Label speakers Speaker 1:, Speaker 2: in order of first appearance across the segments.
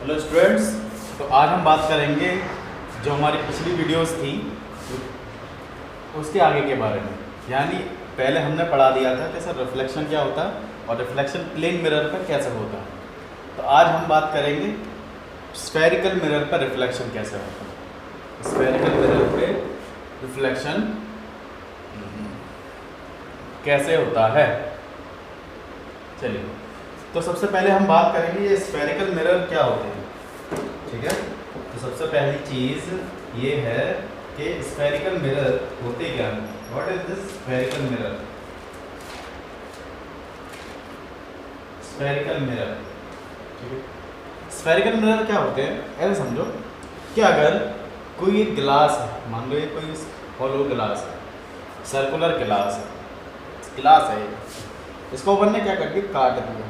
Speaker 1: Hello students. तो आज हम बात करेंगे जो हमारी पिछली वीडियोस थी उसके आगे के बारे में। यानी पहले हमने पढ़ा दिया था कि सर रिफ्लेक्शन क्या होता है और रिफ्लेक्शन प्लेन मिरर पर कैसे होता है। तो आज हम बात करेंगे स्फेरिकल मिरर पर रिफ्लेक्शन कैसे होता है। स्फेरिकल मिरर पे रिफ्लेक्शन कैसे होता है। चलिए, तो सबसे पहले हम बात करेंगे ये स्फेरिकल मिरर क्या होते हैं। ठीक है, तो सबसे पहली चीज़ ये है कि स्फेरिकल मिरर होते क्या हैं। What is this spherical mirror. Spherical mirror, ठीक है, स्फेरिकल मिरर क्या होते हैं ऐसे समझो कि अगर कोई एक गिलास है, मान लो ये कोई हॉलो गिलास है, सर्कुलर गिलास है, इसको अपन ने क्या कर दिया, काट दिया,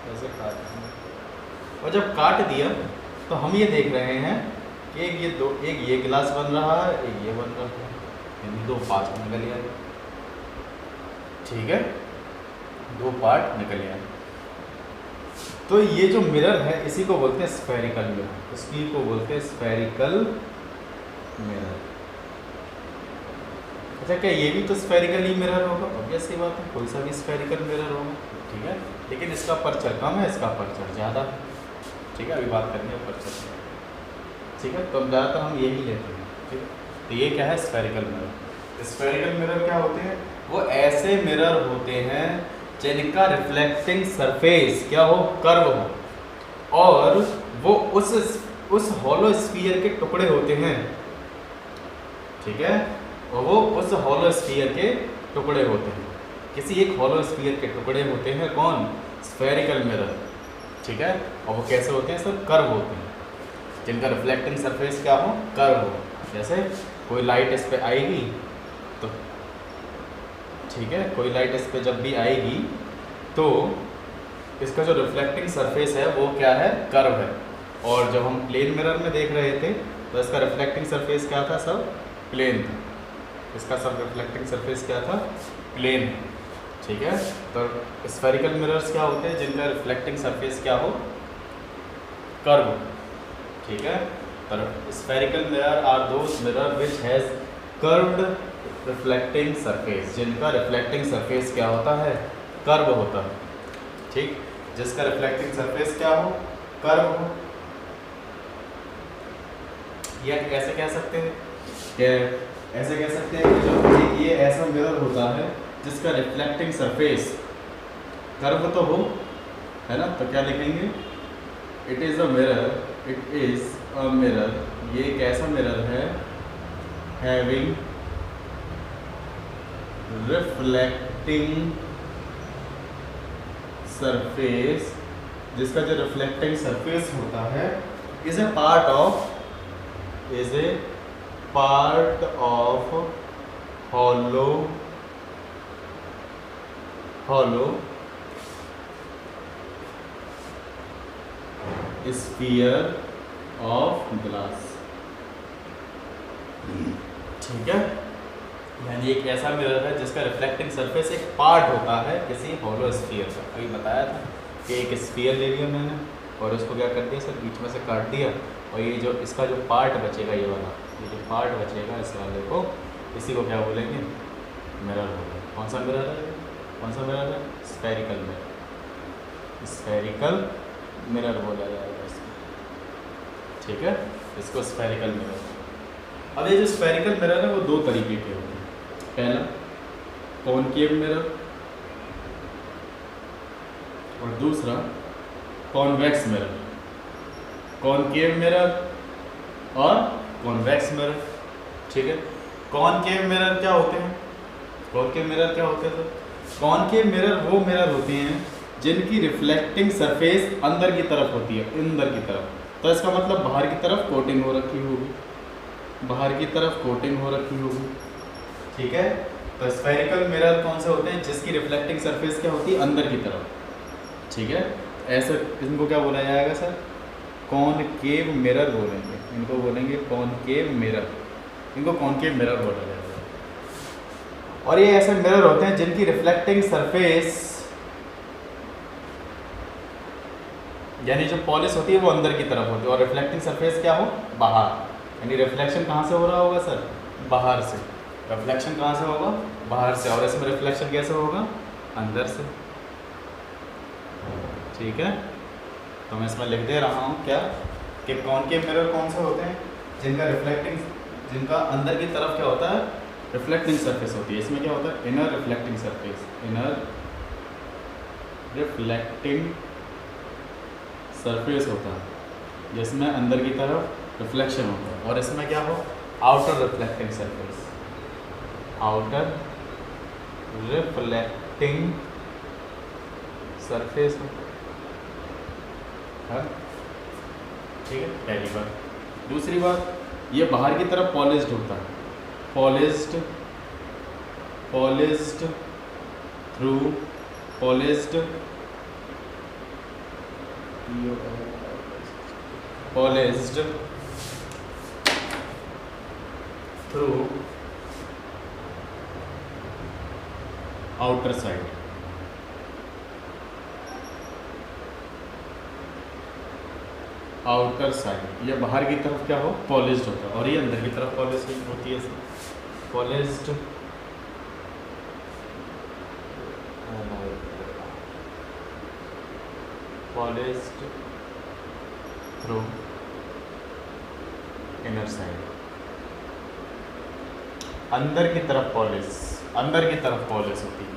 Speaker 1: ऐसे काट दिया। और जब काट दिया तो हम ये देख रहे हैं कि एक ये गिलास बन रहा है, एक ये बन रहा है, यानी दो पार्ट निकल आए। ठीक है, दो पार्ट निकल आए। तो ये जो मिरर है इसी को बोलते हैं स्फेरिकल मिरर, इसी को बोलते हैं स्फेरिकल मिरर। अच्छा, क्या ये भी तो स्फेरिकल ही मिरर होगा? ऑब्वियस सी बात है, कोई सा भी स्फेरिकल मिरर होगा। ठीक है, लेकिन इसका अपर्चर कम है, इसका अपर्चर ज़्यादा है। ठीक है, अभी बात करनी है अपर्चर की। ठीक है, तो ज़्यादातर हम यही लेते हैं। ठीक है, तो ये क्या है, स्फेरिकल मिरर। स्फेरिकल मिरर क्या होते हैं? वो ऐसे मिरर होते हैं जिनका रिफ्लेक्टिंग सरफेस क्या हो, कर्व हो, और वो उस हॉलो स्फीयर के टुकड़े होते हैं। ठीक है, और वो उस हॉलो स्फीयर के टुकड़े होते हैं, किसी एक हॉलो स्फीयर के टुकड़े होते हैं। कौन? Spherical mirror. ठीक है, और वो कैसे होते हैं सर? कर्व होते हैं, जिनका रिफ्लेक्टिंग सरफेस क्या हो, कर्व हो। जैसे कोई लाइट इस पे आएगी तो, ठीक है, कोई लाइट इस पे जब भी आएगी तो इसका जो रिफ्लेक्टिंग सरफेस है वो क्या है, कर्व है। और जब हम प्लेन मिरर में देख रहे थे तो इसका रिफ्लेक्टिंग सरफेस क्या था सर? प्लेन था। इसका सब रिफ्लेक्टिंग सरफेस क्या था? प्लेन है। ठीक है, तो स्फेरिकल मिरर्स क्या होते हैं जिनका रिफ्लेक्टिंग सरफेस क्या हो, कर्व। ठीक है, तो spherical mirror are those mirror which has curved reflecting surface, जिनका रिफ्लेक्टिंग सरफेस क्या होता है, कर्व होता है। ठीक, जिसका रिफ्लेक्टिंग सरफेस क्या हो, कर्व हो। या कैसे कह सकते हैं कि ऐसे कह सकते हैं कि जो ये ऐसा मिरर होता है जिसका रिफ्लेक्टिंग सरफेस कर्व तो हो, है ना, तो क्या लिखेंगे? It is a mirror, it is a mirror, ये एक ऐसा मिरर है हैविंग रिफ्लेक्टिंग सरफेस, जिसका जो रिफ्लेक्टिंग सरफेस होता है is a part of hollow sphere of glass। ठीक है, यानी एक ऐसा मिरर है जिसका रिफ्लेक्टिंग सरफेस एक पार्ट होता है किसी हॉलो स्फीयर का। अभी बताया था कि एक स्फीयर ले लिया मैंने और उसको क्या कर दिया सर, बीच में से काट दिया, और ये जो इसका जो पार्ट बचेगा, ये वाला, ये जो पार्ट बचेगा इस वाले को, इसी को क्या बोलेंगे, मिरर बोलेंगे। कौन सा मिरर है? कौन सा मिरर है? Spherical mirror. स्फेरिकल मिरर बोला जाएगा इसको। ठीक है, इसको स्फेरिकल मिरर। अब ये जो स्फेरिकल मिरर है वो दो तरीके के होते हैं। पहला कॉनकेव मिरर और दूसरा कॉन्वेक्स मिरर। कॉनकेव मिरर और कॉन्वेक्स मिरर। ठीक है, कॉनकेव मिरर क्या होते हैं? कॉनकेव मिरर क्या होते हैं? कॉनकेव मिरर वो मिरर होते हैं जिनकी रिफ्लेक्टिंग सरफेस अंदर की तरफ होती है, अंदर की तरफ। तो इसका मतलब बाहर की तरफ कोटिंग हो रखी होगी, बाहर की तरफ कोटिंग हो रखी होगी। ठीक है, तो स्फेरिकल मिरर कौन से होते हैं? जिसकी रिफ्लेक्टिंग सरफेस क्या होती है, अंदर की तरफ। ठीक है, ऐसे इनको क्या बोला जाएगा सर? कॉनकेव मिरर बोलेंगे, इनको बोलेंगे कॉनकेव मिरर, इनको कॉनकेव मिरर बोला जाएगा। और ये ऐसे मिरर होते हैं जिनकी रिफ्लेक्टिंग सरफेस यानी जो पॉलिश होती है वो अंदर की तरफ होती है, और रिफ्लेक्टिंग सरफेस क्या हो, बाहर। यानी रिफ्लेक्शन कहाँ से हो रहा होगा सर, बाहर से। रिफ्लेक्शन कहाँ से होगा, बाहर से, और इसमें रिफ्लेक्शन कैसे होगा, अंदर से। ठीक है, तो मैं इसमें लिख दे रहा हूँ क्या, कि कॉनकेव मिरर कौन से होते हैं, जिनका अंदर की तरफ क्या होता है, रिफ्लेक्टिंग सरफेस होती है। इसमें क्या होता है, inner reflecting surface, inner reflecting surface होता है, जिसमें अंदर की तरफ रिफ्लेक्शन होता है। और इसमें क्या हो, outer reflecting surface, outer reflecting surface है। ठीक है, पहली बात। दूसरी बात, ये बाहर की तरफ पॉलिश्ड होता है, polished through polished through outer side. Outer side, ये बाहर की तरफ क्या हो, पॉलिश्ड होता है, और ये अंदर की तरफ पॉलिश्ड होती है। पॉलिश्ड थ्रू इनर साइड, अंदर की तरफ पॉलिश होती है।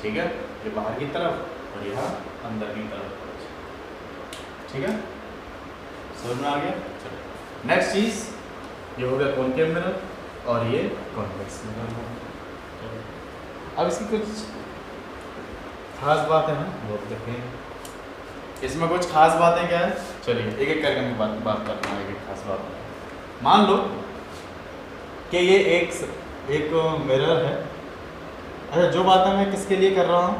Speaker 1: ठीक है, ये बाहर की तरफ और यह अंदर की तरफ। ठीक है, समझ में आ गया। चलो नेक्स्ट चीज, ये हो गया कॉनकेव मिरर और ये कॉन्वेक्स मिरर। अब इसकी कुछ खास बातें हैं, वो देखें। इसमें कुछ खास बातें क्या है, चलिए एक एक करके मैं बात करता हूँ। एक एक खास बात, मान लो कि ये एक मिरर है। अच्छा, जो बातें मैं किसके लिए कर रहा हूँ,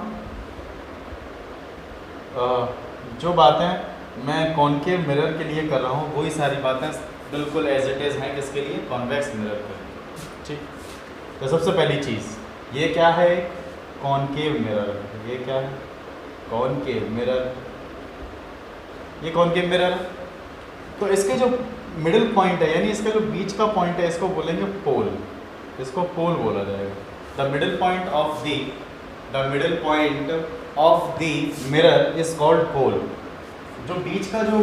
Speaker 1: जो बातें मैं कॉनकेव मिरर के लिए कर रहा हूँ, वही सारी बातें बिल्कुल एज इट इज़ हैं किसके लिए, कॉन्वेक्स मिरर के लिए। ठीक, तो सबसे पहली चीज़, ये क्या है, कॉनकेव मिरर। ये क्या है, कॉनकेव मिरर। ये कॉनकेव मिरर, तो इसके जो मिडिल पॉइंट है, यानी इसका जो बीच का पॉइंट है, इसको बोलेंगे पोल। इसको पोल बोला जाएगा। The middle point of the mirror is called pole. जो बीच का जो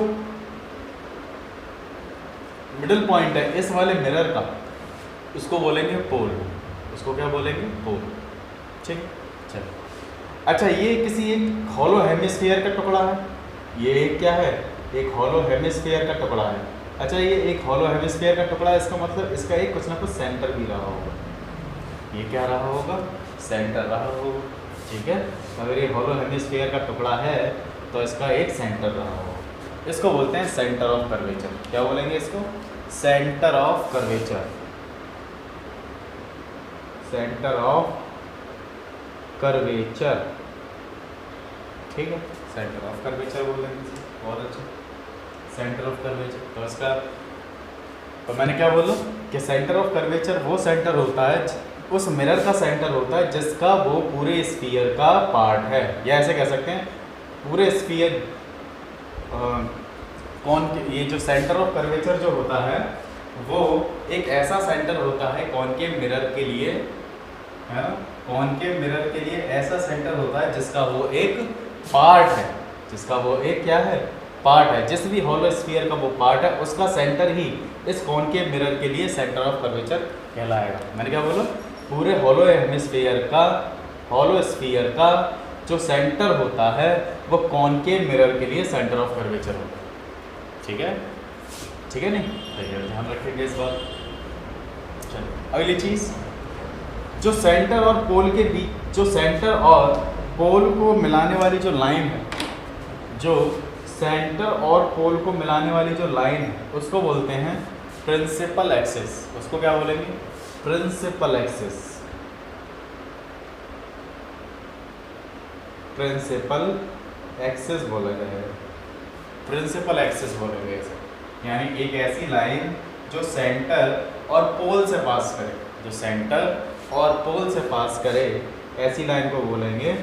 Speaker 1: मिडिल पॉइंट है इस वाले मिरर का, उसको बोलेंगे पोल। उसको क्या बोलेंगे, पोल। ठीक, चलो। अच्छा, ये किसी एक हॉलो हेमिस्फीयर का टुकड़ा है। ये क्या है, एक हॉलो हेमिस्फीयर का टुकड़ा है। अच्छा, ये एक हॉलो हेमिस्फीयर का टुकड़ा है, इसका मतलब इसका एक कुछ ना कुछ सेंटर भी रहा होगा। ये क्या रहा होगा, सेंटर रहा होगा। ठीक है, अगर ये हॉलो हेमिस्फीयर का टुकड़ा है तो इसका एक सेंटर रहा होगा। इसको बोलते हैं सेंटर ऑफ कर्वेचर। क्या बोलेंगे इसको, centre of curvature. Centre of curvature. ठीक है, सेंटर ऑफ कर्वेचर बोलेंगे। बहुत अच्छा, सेंटर ऑफ कर्वेचर। तो इसका, तो मैंने क्या बोला कि सेंटर ऑफ कर्वेचर वो सेंटर होता है, उस मिरर का सेंटर होता है जिसका वो पूरे स्फीयर का पार्ट है। या ऐसे कह सकते हैं, पूरे स्फीयर ये जो सेंटर ऑफ कर्वेचर जो होता है वो एक ऐसा सेंटर होता है कॉनकेव मिरर के लिए, है ना। कॉनकेव मिरर के लिए ऐसा सेंटर होता है जिसका वो एक पार्ट है, जिसका वो एक क्या है, पार्ट है। जिस भी हॉलो स्फीयर का वो पार्ट है, उसका सेंटर ही इस कॉनकेव मिरर के लिए सेंटर ऑफ कर्वेचर कहलाएगा। मैंने क्या बोला, पूरे हॉलो स्फीयर का जो सेंटर होता है वो कॉनकेव मिरर के लिए सेंटर ऑफ कर्वेचर होता है। ठीक है, ठीक है, नहीं ध्यान रखेंगे इस बात। चलो अगली चीज़, जो सेंटर और पोल के बीच, जो सेंटर और पोल को मिलाने वाली जो लाइन है, जो सेंटर और पोल को मिलाने वाली जो लाइन है, उसको बोलते हैं प्रिंसिपल एक्सिस। उसको क्या बोलेंगे, प्रिंसिपल एक्सिस। प्रिंसिपल एक्सिस बोला जाएगा, प्रिंसिपल एक्सिस बोलेंगे इसे। यानी एक ऐसी लाइन जो सेंटर और पोल से पास करे, जो सेंटर और पोल से पास करे, ऐसी लाइन को बोलेंगे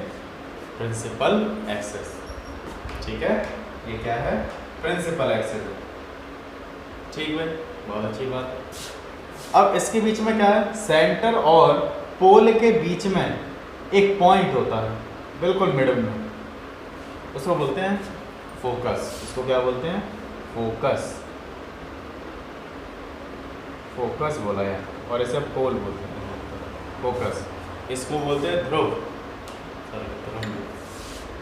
Speaker 1: प्रिंसिपल एक्सिस। ठीक है, ये क्या है, प्रिंसिपल एक्सिस है। ठीक है, बहुत अच्छी बात। अब इसके बीच में क्या है, सेंटर और पोल के बीच में एक पॉइंट होता है बिल्कुल मिडल में, उसको बोलते हैं फोकस। इसको क्या बोलते हैं, फोकस। फोकस बोला है, और इसे पोल बोलते हैं, फोकस। इसको बोलते हैं ध्रुव,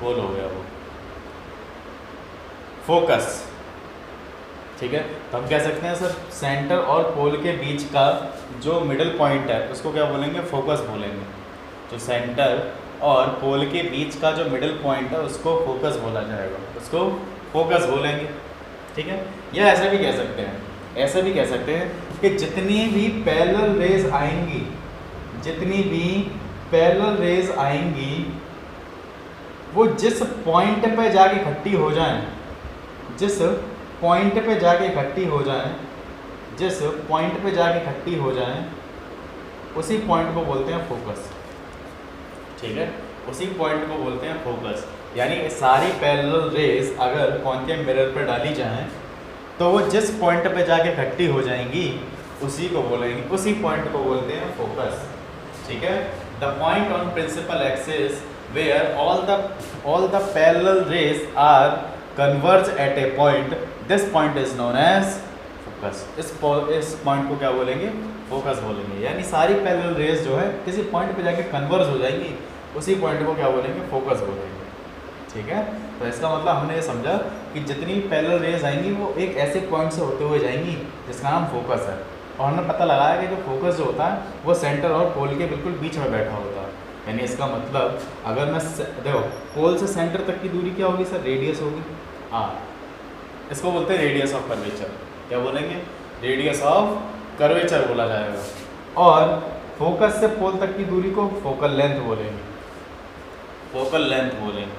Speaker 1: पोल हो गया वो, फोकस। ठीक है, तो हम कह सकते हैं सर सेंटर और पोल के बीच का जो मिडिल पॉइंट है उसको क्या बोलेंगे, फोकस बोलेंगे। जो सेंटर और पोल के बीच का जो मिडिल पॉइंट है उसको फोकस बोला जाएगा, उसको फोकस बोलेंगे। ठीक है, या ऐसा भी कह सकते हैं, ऐसा भी कह सकते हैं कि जितनी भी पैरेलल रेज आएंगी, जितनी भी पैरेलल रेज आएंगी वो जिस पॉइंट पे जाके इकट्ठी हो जाएं, जिस पॉइंट पे जाके इकट्ठी हो जाएं, जिस पॉइंट पे जाके इकट्ठी हो जाएं उसी पॉइंट को बोलते हैं फोकस। ठीक है, उसी पॉइंट को बोलते हैं फोकस। यानी सारी पैरेलल रेज अगर कॉन्केव मिरर पर डाली जाएं तो वो जिस पॉइंट पे जाके इकट्ठी हो जाएंगी उसी को बोलेंगे, उसी पॉइंट को बोलते हैं फोकस। ठीक है, the point on principal axis where all the parallel rays are converge at a point, this point is known as focus। इस पॉइंट को क्या बोलेंगे, फोकस बोलेंगे। यानी सारी पैरेलल रेज जो है किसी पॉइंट पे जाके कन्वर्ज हो जाएंगी, उसी पॉइंट को क्या बोलेंगे, फोकस बोलेंगे। ठीक है, तो इसका मतलब हमने ये समझा कि जितनी पैरेलल रेज आएंगी वो एक ऐसे पॉइंट से होते हुए जाएंगी जिसका नाम फोकस है। और हमने पता लगाया कि जो फोकस जो होता है वो सेंटर और पोल के बिल्कुल बीच में बैठा होता है। यानी इसका मतलब अगर मैं देखो पोल से सेंटर तक की दूरी क्या होगी सर, रेडियस होगी। हाँ, इसको बोलते हैं रेडियस ऑफ कर्वेचर। क्या बोलेंगे, रेडियस ऑफ कर्वेचर बोला जाएगा। और फोकस से पोल तक की दूरी को फोकल लेंथ बोलेंगे, फोकल लेंथ बोलेंगे।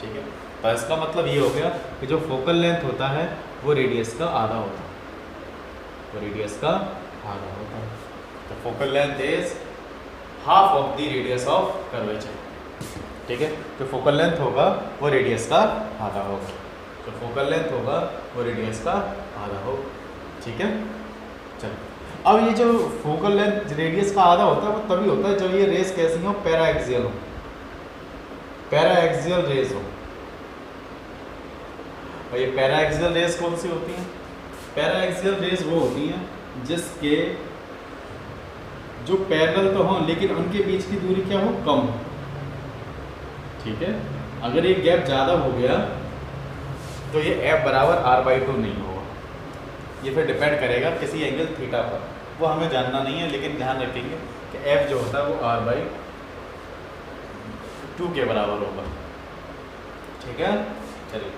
Speaker 1: ठीक है, तो इसका मतलब ये हो गया कि जो फोकल लेंथ होता है वो रेडियस का आधा होता है, वो रेडियस का आधा होता है। तो focal length is half of the radius of curvature. ठीक है, जो फोकल लेंथ होगा वो रेडियस का आधा होगा, जो फोकल लेंथ होगा वो रेडियस का आधा होगा। ठीक है, चलो अब ये जो फोकल लेंथ रेडियस का आधा होता है वो तभी होता है जब ये रेस कैसी हो, पैरा एक्सियल हो, पैरा एक्सियल रेस हो। और ये पैरा एक्सियल रेस कौन सी होती हैं, पैरा एक्सियल रेस वो होती हैं जिसके जो पैरेलल तो हों लेकिन उनके बीच की दूरी क्या हो, कम हो। ठीक है, अगर ये गैप ज़्यादा हो गया तो ये f बराबर r/2 नहीं होगा। ये फिर डिपेंड करेगा किसी एंगल थीटा पर, वो हमें जानना नहीं है, लेकिन ध्यान रखेंगे कि f जो होता है वो r/2 के बराबर होगा। ठीक है, चलिए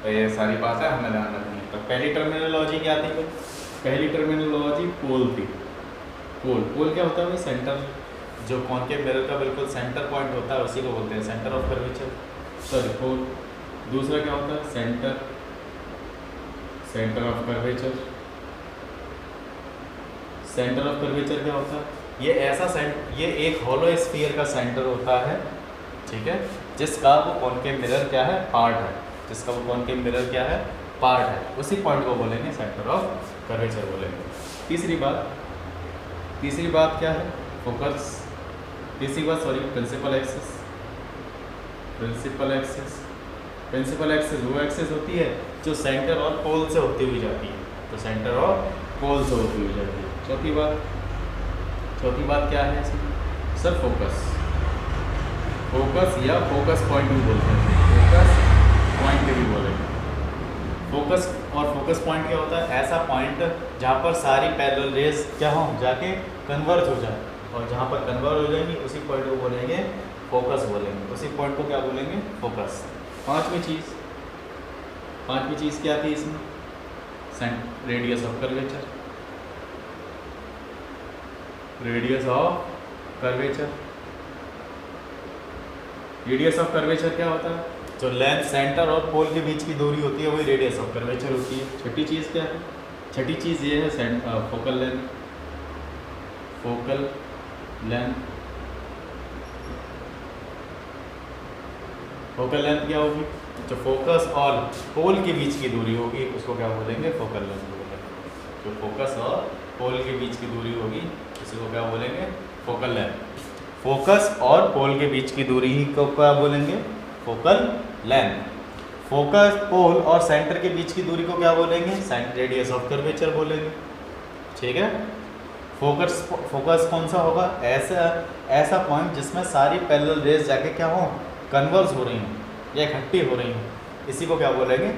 Speaker 1: तो ये सारी बात है हमें ध्यान रखनी है। तो पहली टर्मिनोलॉजी क्या थी, पहली टर्मिनोलॉजी पोल थी। पोल, पोल क्या होता है भाई, सेंटर, जो कॉन्केव मिरर का बिल्कुल सेंटर पॉइंट होता है उसी को बोलते हैं centre of curvature, sorry pole. दूसरा क्या होता है, centre, centre of curvature. Centre of curvature क्या होता है, ये ऐसा ये एक हॉलो स्फीयर का सेंटर होता है। ठीक है, जिसका वो कॉन्केव मिरर क्या है, पार्ट है, जिसका वो कॉन्केव मिरर क्या है, पार्ट है, उसी पॉइंट को बोलेंगे सेंटर ऑफ कर्वेचर बोलेंगे। तीसरी बात क्या है, फोकस। तीसरी बात sorry principal axis. Principal axis, principal axis वो एक्सिस होती है जो सेंटर और पोल से होती हुई जाती है, तो सेंटर और पोल से होती हुई जाती है। चौथी बात क्या है इसमें सर, फोकस। फोकस या फोकस पॉइंट भी बोलते हैं, फोकस पॉइंट भी बोलेंगे। फोकस और फोकस पॉइंट क्या होता है, ऐसा पॉइंट जहाँ पर सारी पैरेलल रेज क्या हो, जाके कन्वर्ज हो जाए, और जहाँ पर कन्वर्ज हो जाएंगी उसी पॉइंट को बोलेंगे फोकस बोलेंगे, उसी पॉइंट को क्या बोलेंगे, फोकस। पांचवी चीज़ क्या थी इसमें, radius of curvature. Radius of curvature, radius of curvature क्या होता है, जो लेंथ सेंटर और पोल के बीच की दूरी होती है वही रेडियस ऑफ कर्वेचर होती है। छठी चीज़ क्या है, छठी चीज़ ये है focal length. Focal length focal length क्या होगी? जो फोकस और पोल के बीच की दूरी होगी उसको क्या बोलेंगे? फोकल लेंथ बोलेंगे। जो फोकस और पोल के बीच की दूरी होगी उसी को क्या बोलेंगे? Focal length. फोकस और पोल के बीच की दूरी ही को क्या बोलेंगे? Focal length. फोकस, पोल और सेंटर के बीच की दूरी को क्या बोलेंगे? सेंटर रेडियस ऑफ कर्वेचर बोलेंगे। ठीक है। फोकस कौन सा होगा? ऐसा पॉइंट जिसमें सारी पैरेलल रेज जाके क्या हो? कन्वर्ज हो रही हो या इकट्ठी हो रही हो, इसी को क्या बोलेंगे?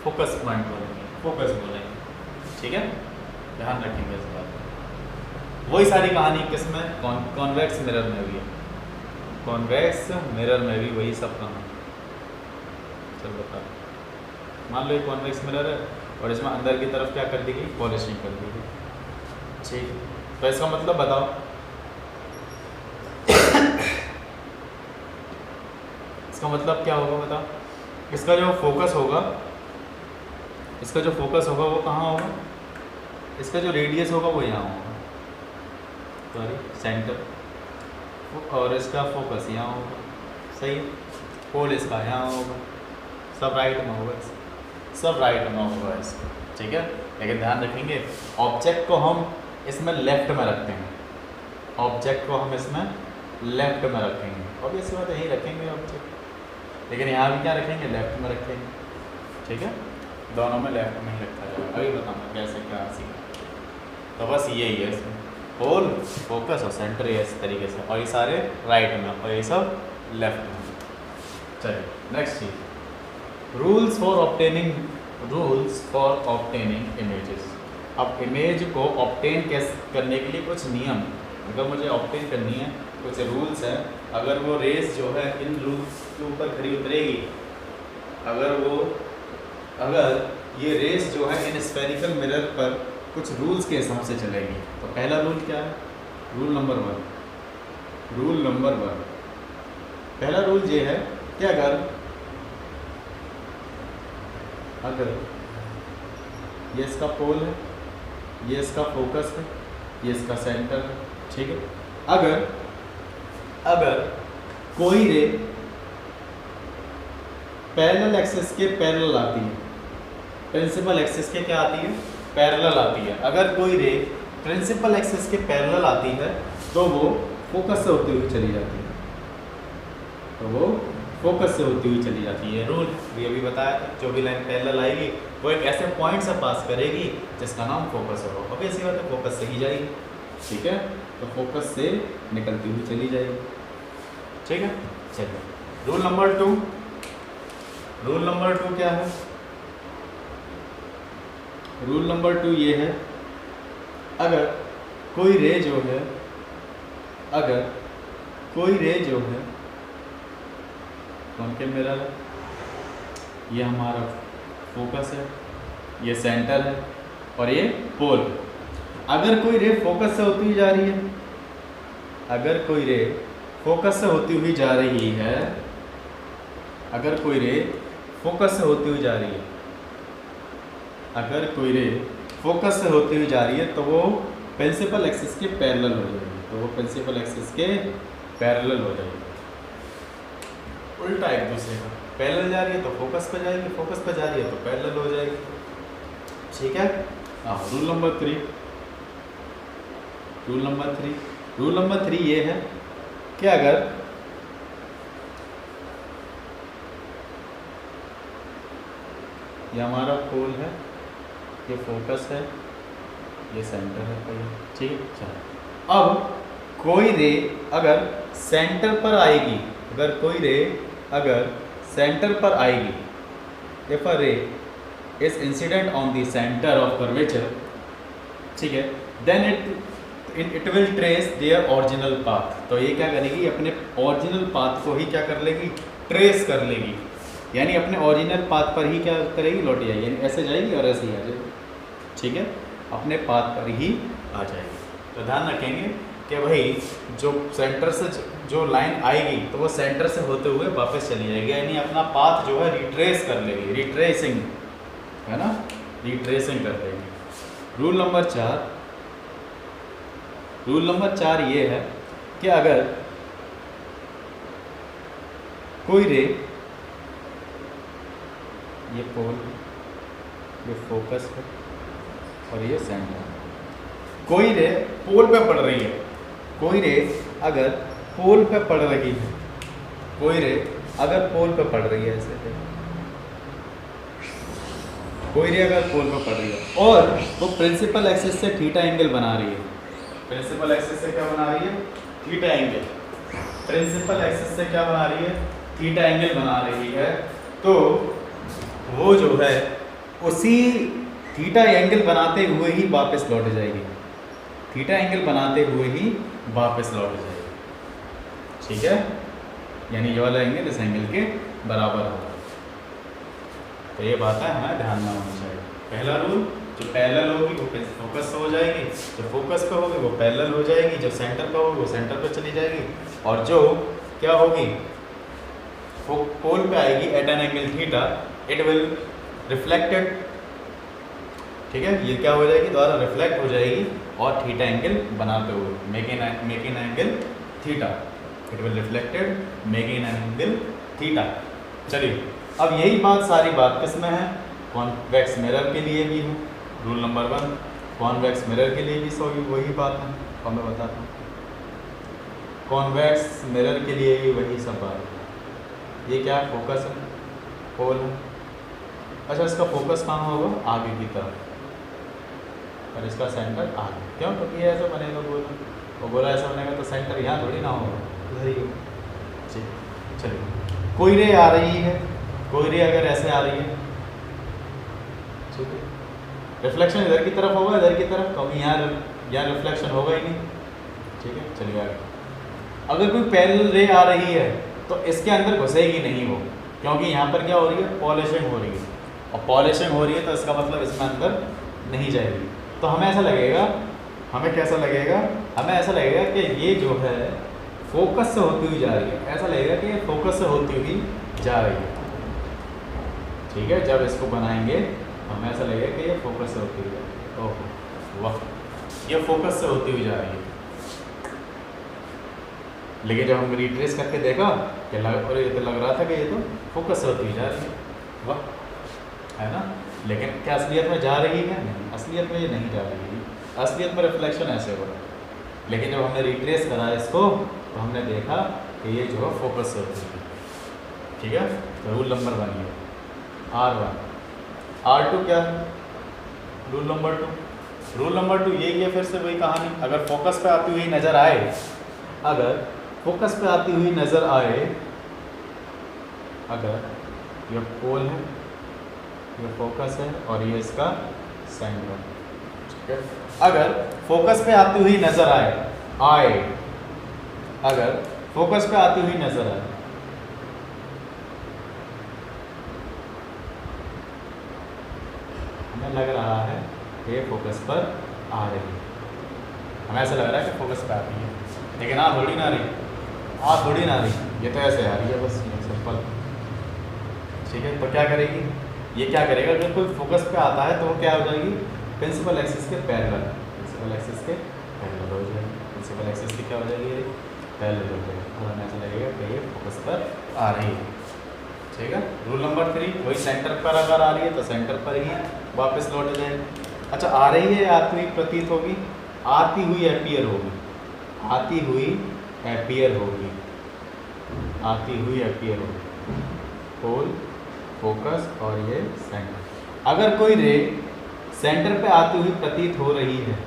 Speaker 1: फोकस पॉइंट बोलेंगे, फोकस बोलेंगे। ठीक है, ध्यान रखेंगे इस बात को। वही सारी कहानी किसमें? कॉन्वेक्स मिरर में भी है। कॉन्वेक्स मिरर में भी वही सब कहानी। चल बता, मान लो ये कॉन्वेक्स मिरर है और इसमें अंदर की तरफ क्या कर दी गई? पॉलिशिंग कर दी गई। ठीक, तो इसका मतलब बताओ। इसका मतलब क्या होगा बताओ? इसका जो फोकस होगा, इसका जो फोकस होगा वो कहाँ होगा? इसका जो रेडियस होगा वो यहाँ होगा, सॉरी सेंटर, और इसका फोकस यहाँ होगा। सही है। पोल इसका यहाँ होगा, सब राइट में होगा, सब राइट में होगा इसका। ठीक है, लेकिन ध्यान रखेंगे ऑब्जेक्ट को हम इसमें लेफ्ट में रखते हैं। ऑब्जेक्ट को हम इसमें लेफ्ट में रखेंगे, ऑब्वियस बात यही रखेंगे ऑब्जेक्ट, लेकिन यहाँ भी क्या रखेंगे? लेफ्ट में रखेंगे। ठीक है, दोनों में लेफ्ट में ही रखा जाएगा। अभी बताऊँगा कैसे क्या सीखा। तो बस यही है इसमें, पोल, फोकस और सेंटर इस तरीके से, और ये सारे राइट में और ये सब लेफ्ट में। चलिए नेक्स्ट चीज, रूल्स फॉर ऑब्टेनिंग इमेजेस। अब इमेज को ऑब्टेन कैसे करने के लिए कुछ नियम, अगर मुझे ऑब्टेन करनी है कुछ रूल्स हैं। अगर वो रेस जो है इन रूल्स के ऊपर खड़ी उतरेगी, अगर ये रेस जो है इन स्फेरिकल मिरर पर कुछ रूल्स के हिसाब से चलेगी, तो पहला रूल क्या है? रूल नंबर वन, पहला रूल ये है कि अगर ये इसका पोल है, ये इसका फोकस है, ये इसका सेंटर है। ठीक है, अगर कोई रे पैरेलल एक्सिस के पैरेलल आती है, प्रिंसिपल एक्सिस के क्या आती है? पैरेलल आती है। अगर कोई रे प्रिंसिपल एक्सिस के पैरेलल आती है तो वो फोकस से होती हुई चली जाती है, रूल भी अभी बताया। जो भी लाइन पैरेलल आएगी वो एक ऐसे पॉइंट से पास करेगी जिसका नाम फोकस होगा। अब ऐसी बात है, फोकस से ही जाएगी। ठीक है, तो फोकस से निकलती हुई चली जाएगी। ठीक है, चलिए रूल नंबर टू क्या है? रूल नंबर 2 ये है, अगर कोई रे जो है कौन के मिरर है, ये हमारा फोकस है, ये सेंटर है और ये पोल। अगर कोई रे फोकस से होती हुई जा रही है, अगर कोई रे फोकस से होती हुई जा रही है, अगर कोई रे फोकस से होती हुई जा रही है, अगर कोई रे फोकस से होती हुई जा रही है तो वो प्रिंसिपल एक्सिस के पैरेलल हो जाएगी, तो वो प्रिंसिपल एक्सिस के पैरेलल हो जाएगी। उल्टा एक दूसरे का, पैरेलल जा रही है तो फोकस पे जाएगी, फोकस पे जा रही है तो पैरेलल हो जाएगी। ठीक है, हाँ। रूल नंबर 3 ये है कि अगर ये हमारा पोल है, ये फोकस है, ये सेंटर है, ठीक है। चलो अब कोई रे अगर सेंटर पर आएगी, अगर सेंटर पर आएगी, if a ray is incident on the centre of curvature, ठीक है, then it will trace their original path. तो ये क्या करेगी? अपने ओरिजिनल पाथ को ही क्या कर लेगी? ट्रेस कर लेगी, यानी अपने ओरिजिनल पाथ पर ही क्या करेगी? लौट जाएगी, यानी ऐसे जाएगी और ऐसे ही आ जाएगी। ठीक है, अपने पाथ पर ही आ जाएगी। तो ध्यान रखेंगे कि भाई जो सेंटर से जो लाइन आएगी तो वो सेंटर से होते हुए वापस चली जाएगी, यानी अपना पाथ जो है रिट्रेस कर लेगी, रिट्रेसिंग है ना, रिट्रेसिंग कर लेगी। रूल नंबर 4 ये है कि अगर कोई रे, ये पोल, ये फोकस है और ये सेंटर, कोई रे पोल पे पड़ रही है, कोई रे अगर पोल पे पड़ रही है, कोई रे अगर पोल पे पड़ रही है, ऐसे कोई रे अगर पोल पे पड़ रही है और वो प्रिंसिपल एक्सिस से थीटा एंगल बना रही है, प्रिंसिपल एक्सिस से क्या बना रही है, थीटा एंगल, प्रिंसिपल एक्सिस से क्या बना रही है, थीटा एंगल बना रही है, तो वो जो है उसी थीटा एंगल बनाते हुए ही वापस लौट जाएगी, थीटा एंगल बनाते हुए ही वापस लौट जाएगी, ठीक है, यानी ये वाला एंगल इस एंगल के बराबर होगा। तो ये बात है हमें ध्यान में होनी चाहिए। पहला रूल, जो पैरेलल होगी वो फोकस पे हो जाएगी, जो फोकस पे होगी वो पैरेलल हो जाएगी, जो सेंटर पे होगी वो सेंटर पे चली जाएगी, और जो क्या होगी पोल पे आएगी at an angle theta, it will reflected, ठीक है, ये क्या हो जाएगी, द्वारा रिफ्लेक्ट हो जाएगी और थीटा एंगल बनाते हुए, making angle theta, it will reflected making angle theta. चलिए अब यही बात, सारी बात किस में है, कॉन्वेक्स मिरर के लिए भी है, रूल नंबर 1, कॉन्वेक्स मिरर के लिए भी सो वही बात है, और मैं बताता हूँ, कॉन्वेक्स मिरर के लिए भी वही सब बात है। ये क्या फोकस है, पोल है, अच्छा इसका फोकस कहाँ होगा, आगे की तरफ, और इसका सेंटर आगे, क्यों, क्योंकि ये ऐसा बनेगा बोला, और बोला ऐसा बनेगा तो सेंटर यहाँ थोड़ी ना होगा, इधर ही होगा। ठीक, चलिए कोई रे आ रही है, कोई रे अगर ऐसे आ रही है, ठीक है, रिफ्लेक्शन इधर की तरफ होगा, इधर की तरफ, क्योंकि यहाँ रिफ्लेक्शन होगा ही नहीं, ठीक है, चलिए आगे। अगर कोई पैरेलल रे आ रही है तो इसके अंदर घुसेगी नहीं वो, क्योंकि यहाँ पर क्या हो रही है, पॉलिशिंग हो रही है, और पॉलिशिंग हो रही है तो इसका मतलब इसमें अंदर नहीं जाएगी, तो हमें ऐसा लगेगा, हमें कैसा लगेगा, हमें ऐसा लगेगा कि ये जो है फोकस से होती हुई जा रही है, ऐसा लगेगा कि ये फोकस से होती हुई जा रही है, ठीक है, जब इसको बनाएंगे हमें ऐसा लगेगा कि ये फोकस से होती हुई जा रही है, ओह वाह, ये फोकस से होती हुई जा रही है, लेकिन जब हम रिट्रेस करके देखा कि और ये तो लग रहा था कि ये तो फोकस से होती हुई जा रही है, वाह, है ना, लेकिन क्या असलियत में जा रही है, नहीं, असलियत में ये नहीं जा रही है, असलियत में रिफ्लेक्शन ऐसे हो रहा है, लेकिन जब हमने रिट्रेस करा इसको तो हमने देखा कि ये जो है फोकस से होती है, ठीक है, तो रूल नंबर 1 ये R1, R2 क्या है, रूल नंबर 2, रूल नंबर 2 यही है, फिर से वही कहानी, अगर फोकस पे आती हुई नज़र आए, अगर फोकस पे आती हुई नज़र आए, अगर ये पोल है, ये फोकस है और ये इसका सेंटर, ठीक है, अगर फोकस पे आती हुई नज़र आए, अगर फोकस पे आती हुई नज़र आए, हमें लग रहा है कि ये फोकस पर आ रही है, हमें ऐसा लग रहा है कि फोकस पे आती है, लेकिन आ थोड़ी ना रही, आ थोड़ी ना रही, ये तो ऐसे आ रही है बस, सिंपल, ठीक है, तो क्या करेगी, ये क्या करेगा, अगर कोई फोकस पे आता है तो वो क्या हो जाएगी, प्रिंसिपल एक्सिस के पैरेलल, प्रिंसिपल एक्सिस के पैरेलल हो जाएगी, प्रिंसिपल एक्सिस की क्या हो जाएगी, पैरेलल हो जाएगी, तो हमें ऐसा लगेगा कि ये फोकस पर आ रही है, ठीक है। रूल नंबर 3, वही सेंटर पर अगर आ रही है तो सेंटर पर ही वापस लौट जाएगी। अच्छा, आ रही है, आती हुई प्रतीत होगी, आती हुई अपीयर होगी, आती हुई अपीयर होगी, आती हुई अपीयर होगी, पोल, फोकस और ये सेंटर। अगर कोई रे सेंटर पे आती हुई प्रतीत हो रही है,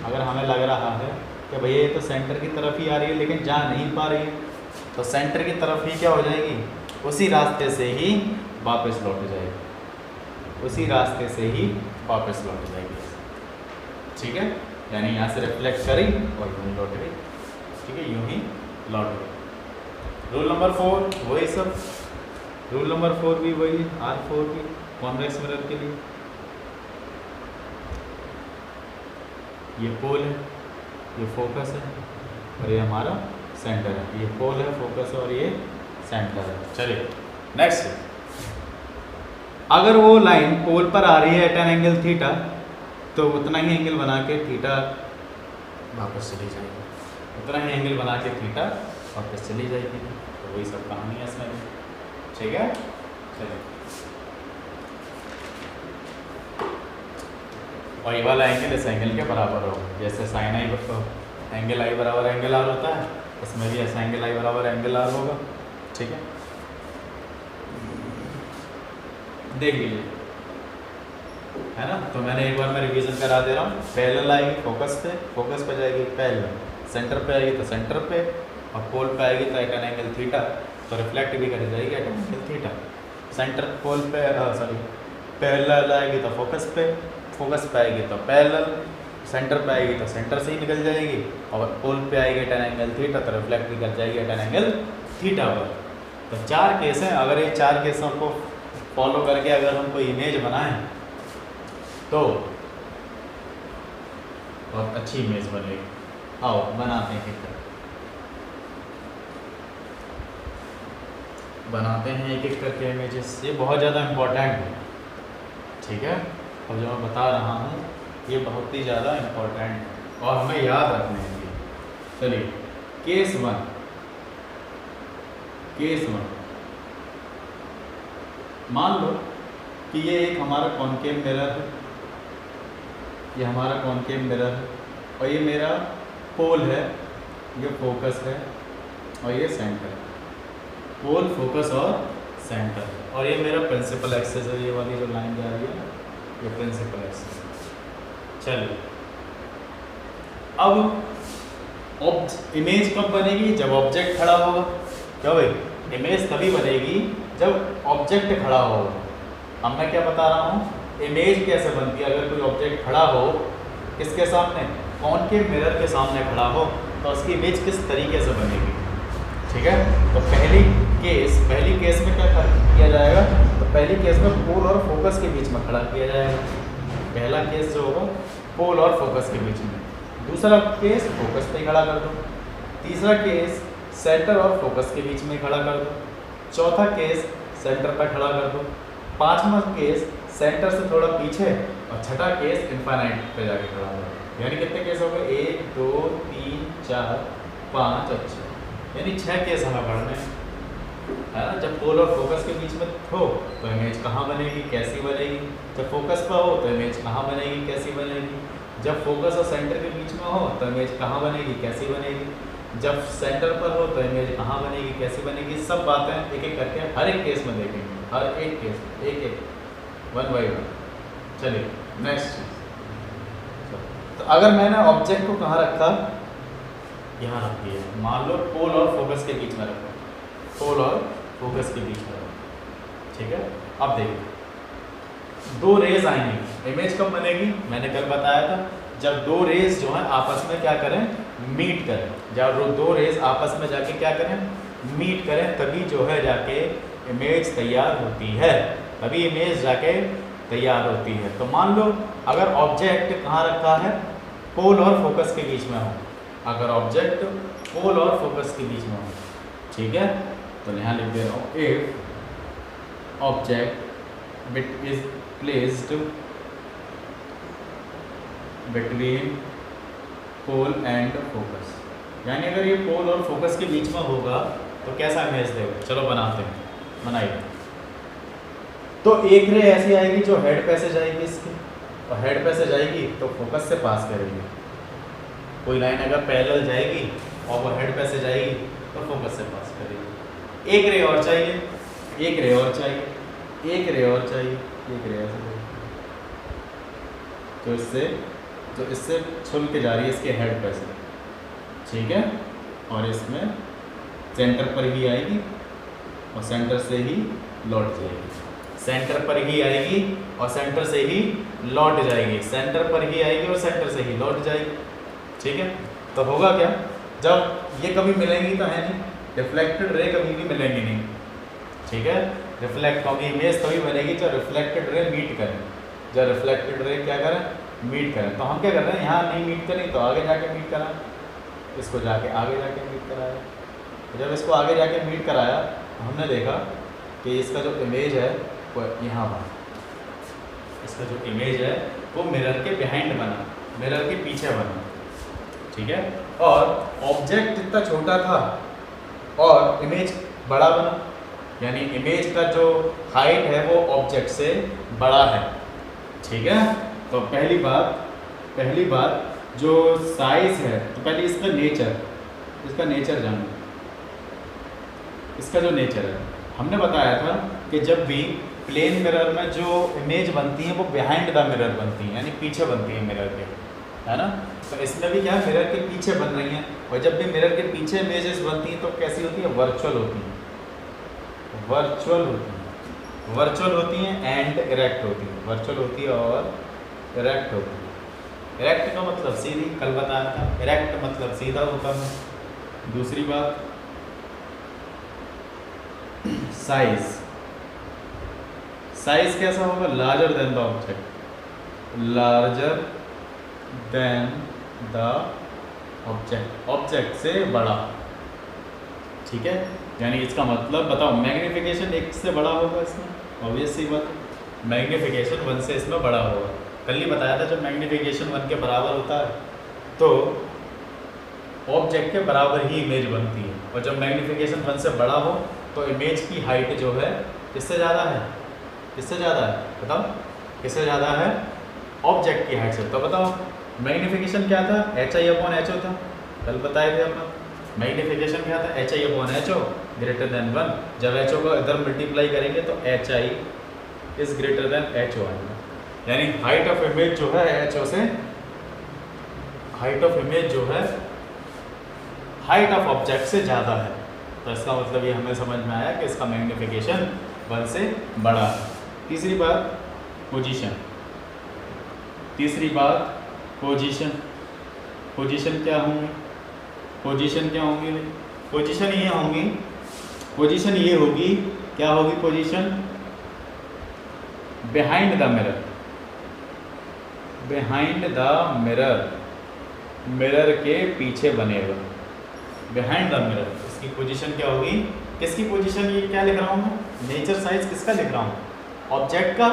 Speaker 1: अगर हमें लग रहा है कि भैया ये तो सेंटर की तरफ ही आ रही है लेकिन जा नहीं पा रही है, तो सेंटर की तरफ ही क्या हो जाएगी, उसी रास्ते से ही वापस लौट जाएगी, उसी रास्ते से ही वापस लौट जाएगी, ठीक है, यानी यहाँ से रिफ्लेक्ट करी और यूँ ही लौट गई, ठीक है, यूँ ही लौट गई। रूल नंबर 4 वही सब, रूल नंबर 4 भी वही, R4 भी कॉन्वेक्स मिरर के लिए, ये पोल है, ये फोकस है और ये हमारा सेंटर है, ये पोल है, फोकस है और ये सेंटर है। चलिए नेक्स्ट, अगर वो लाइन पोल पर आ रही है एट एन एंगल थीटा, तो उतना ही एंगल बना के थीटा वापस चली जाएगी, उतना ही एंगल बना के थीटा वापस चली जाएगी। तो वही सब कहानी है इसमें भी, ठीक है। चलिए, और ये वाला एंगल इस एंगल के बराबर होगा, जैसे साइन आई एंगल आई बराबर एंगल आर होता है, इसमें भी ऐसा एंगल आई बराबर एंगल आर होगा, ठीक है। देख लीजिए, है ना। तो मैंने एक बार मैं रिवीजन करा दे रहा हूँ। पैरेलल आएगी फोकस पे जाएगी पैरेलल, सेंटर पे आएगी तो सेंटर पे, और पोल पे आएगी तो एट एन एंगल थीटा, तो रिफ्लेक्ट भी करी जाएगी at an angle theta. Centre pole पे पैरेलल आएगी तो फोकस पे आएगी तो पैरेलल, सेंटर पे आएगी तो सेंटर से ही निकल जाएगी, और पोल पे आएगी एट एन एंगल थीटा तो रिफ्लेक्ट भी कर जाएगी एट एन एंगल थीटा पर। तो 4 केस हैं। अगर ये 4 केसों को फॉलो करके अगर हम कोई इमेज बनाएं तो बहुत अच्छी इमेज बनेगी। आओ बनाते हैं एक एक करके इमेजेस। ये बहुत ज़्यादा इम्पोर्टेंट है, ठीक है। और जो मैं बता रहा हूँ ये बहुत ही ज़्यादा इम्पोर्टेंट है और हमें याद रखने हैं। चलिए, केस वन मान लो कि ये एक हमारा कॉनकेव मिरर है, ये हमारा कॉनकेव मिरर है, और ये मेरा पोल है, ये फोकस है, और ये सेंटर है। पोल, फोकस और सेंटर, और ये मेरा प्रिंसिपल एक्सिस है। ये वाली जो लाइन जा रही है ये प्रिंसिपल एक्सिस है। चलिए, अब इमेज कब बनेगी? जब ऑब्जेक्ट खड़ा होगा। क्या भाई? इमेज तभी बनेगी जब ऑब्जेक्ट खड़ा होगा। अब मैं क्या बता रहा हूँ, इमेज कैसे बनती है? अगर कोई ऑब्जेक्ट खड़ा हो किसके सामने? कॉनकेव मिरर के सामने खड़ा हो, तो उसकी इमेज किस तरीके से बनेगी, ठीक है। तो पहली केस में क्या किया जाएगा? तो पहली केस में पोल और फोकस के बीच में खड़ा किया जाएगा। पहला केस जो होगा पोल और फोकस के बीच में, दूसरा केस फोकस पे खड़ा कर दो, तीसरा केस सेंटर और फोकस के बीच में खड़ा कर दो, चौथा केस सेंटर पर खड़ा कर दो, पांचवा केस सेंटर से थोड़ा पीछे, और छठा केस इनफाइनाइट पे जाके खड़ा हो। यानी कितने केस हो गए? 1 2 3 4 5 और 6, यानी 6 केस हमें पढ़ने हैं, है ना। जब पोल और फोकस के बीच में हो तो इमेज कहाँ बनेगी, कैसी बनेगी? जब फोकस पर हो तो इमेज कहाँ बनेगी, कैसी बनेगी? जब फोकस और सेंटर के बीच में हो तो इमेज कहाँ बनेगी, कैसी बनेगी? जब सेंटर पर हो तो इमेज कहाँ बनेगी, कैसी बनेगी? सब बातें एक एक करके हर एक केस में देखेंगे, हर एक केस एक वन बाई वन। चलिए नेक्स्ट। तो अगर मैंने ऑब्जेक्ट को कहाँ रखा? यहाँ रख दिया। मान लो पोल और फोकस के बीच में रखा, पोल और फोकस के बीच में रखा, ठीक है। अब देखिए, 2 रेज आएंगी, इमेज कब बनेगी? मैंने कल बताया था, जब 2 रेज जो है आपस में क्या करें? मीट करें। जब 2 रेज आपस में जाके क्या करें? मीट करें, तभी जो है जाके इमेज तैयार होती है, तभी इमेज जाके तैयार होती है। तो मान लो अगर ऑब्जेक्ट कहाँ रखा है? पोल और फोकस के बीच में हो। अगर ऑब्जेक्ट पोल और फोकस के बीच में हो, ठीक है, तो यहाँ लिख दे रहा हूँ, if object is placed between pole and focus, यानी अगर ये पोल और फोकस के बीच में होगा तो कैसा इमेज देगा? चलो बनाते हैं, बनाइए। तो एक रे ऐसी आएगी जो हेड पे से जाएगी इसकी, और हेड पे से जाएगी तो फोकस से पास करेगी। कोई लाइन अगर पैरेलल जाएगी और वो हेड पे से जाएगी तो फोकस से पास करेगी। एक रे और चाहिए, एक रे और चाहिए, एक रे और चाहिए, एक रे ऐसे तो इससे छुल के जा रही है इसके हेड पे से, ठीक है। और इसमें सेंटर पर ही आएगी और सेंटर से ही लौट जाएगी, सेंटर पर ही आएगी और सेंटर से ही लौट जाएगी, सेंटर पर ही आएगी और सेंटर से ही लौट जाएगी, ठीक है। तो होगा क्या? जब ये कभी मिलेंगी तो है नहीं, रिफ्लेक्टेड रे कभी भी मिलेंगी नहीं, ठीक है। रिफ्लेक्ट होगी इमेज तभी बनेगी जब रिफ्लेक्टेड रे मीट करें, जब रिफ्लेक्टेड रे क्या करें? मीट करें। तो हम क्या कर रहे हैं? यहाँ नहीं मीट करें तो आगे जाके मीट करा, इसको जाके आगे जाके मीट कराया। तो जब इसको आगे जाके मीट कराया हमने देखा कि इसका जो इमेज है वो यहाँ बना, इसका जो इमेज है वो मिरर के बिहाइंड बना, मिरर के पीछे बना, ठीक है। और ऑब्जेक्ट इतना छोटा था और इमेज बड़ा बना, यानी इमेज का जो हाइट है वो ऑब्जेक्ट से बड़ा है। ठीक है, तो पहली बात जो साइज है, तो पहले इसका नेचर जानो। इसका जो नेचर है, हमने बताया था कि जब भी प्लेन मिरर में जो इमेज बनती है वो बिहाइंड द मिरर बनती है, यानी पीछे बनती है मिरर के, है ना। तो इसमें भी क्या है, मिरर के पीछे बन रही हैं, और जब भी मिरर के पीछे इमेजेस बनती हैं तो कैसी होती है, वर्चुअल होती हैं, वर्चुअल होती हैं एंड इरेक्ट होती हैं, वर्चुअल होती है और इरेक्ट होती है। इरेक्ट का मतलब सीधी, कल बताया था, इरेक्ट मतलब सीधा होता है। दूसरी बात साइज कैसा होगा, लार्जर देन द ऑब्जेक्ट से बड़ा। ठीक है, यानी इसका मतलब बताओ, मैग्निफिकेशन 1 से बड़ा होगा इसमें, ऑब्वियस सी बात, मैग्निफिकेशन 1 से इसमें बड़ा होगा। कल ही बताया था जब मैग्निफिकेशन 1 के बराबर होता है तो ऑब्जेक्ट के बराबर ही इमेज बनती है, और जब मैग्निफिकेशन 1 से बड़ा हो तो इमेज की हाइट जो है किससे ज़्यादा है, बताओ किससे ज़्यादा है, ऑब्जेक्ट की हाइट से। तो बताओ मैग्निफिकेशन क्या था, HI/HO था, कल बताए थे अपना। मैग्निफिकेशन क्या था, HI/HO ग्रेटर देन 1। जब HO को इधर मल्टीप्लाई करेंगे तो HI is greater then HO आएगा, यानी हाइट ऑफ इमेज जो है HO से, हाइट ऑफ ऑब्जेक्ट से ज़्यादा है। तो इसका मतलब ये हमें समझ में आया कि इसका मैग्निफिकेशन 1 से बड़ा है। तीसरी बात पोजीशन क्या होंगी, पोजीशन ये होगी, क्या होगी पोजीशन, बिहाइंड द मिरर के पीछे बनेगा, बिहाइंड द मिरर। इसकी पोजीशन क्या होगी, किसकी पोजीशन, ये क्या लिख रहा हूँ मैं, नेचर साइज किसका लिख रहा हूँ, ऑब्जेक्ट का,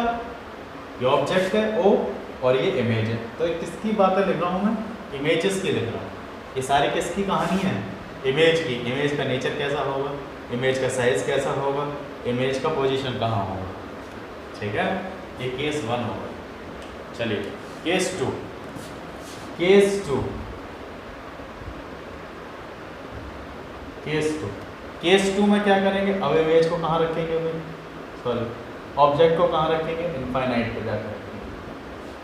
Speaker 1: ये ऑब्जेक्ट है O और ये इमेज है, तो किसकी बातें लिख रहा हूँ मैं, इमेजेस की लिख रहा हूँ। ये सारी किसकी कहानी है, इमेज की। इमेज का नेचर कैसा होगा, इमेज का साइज कैसा होगा, इमेज का पोजीशन कहाँ होगा। ठीक है, ये केस 1 होगा। चलिए केस 2 में क्या करेंगे, अब इमेज को कहाँ रखेंगे, ऑब्जेक्ट को कहाँ रखेंगे, इनफाइनाइट पे जाकर रखेंगे।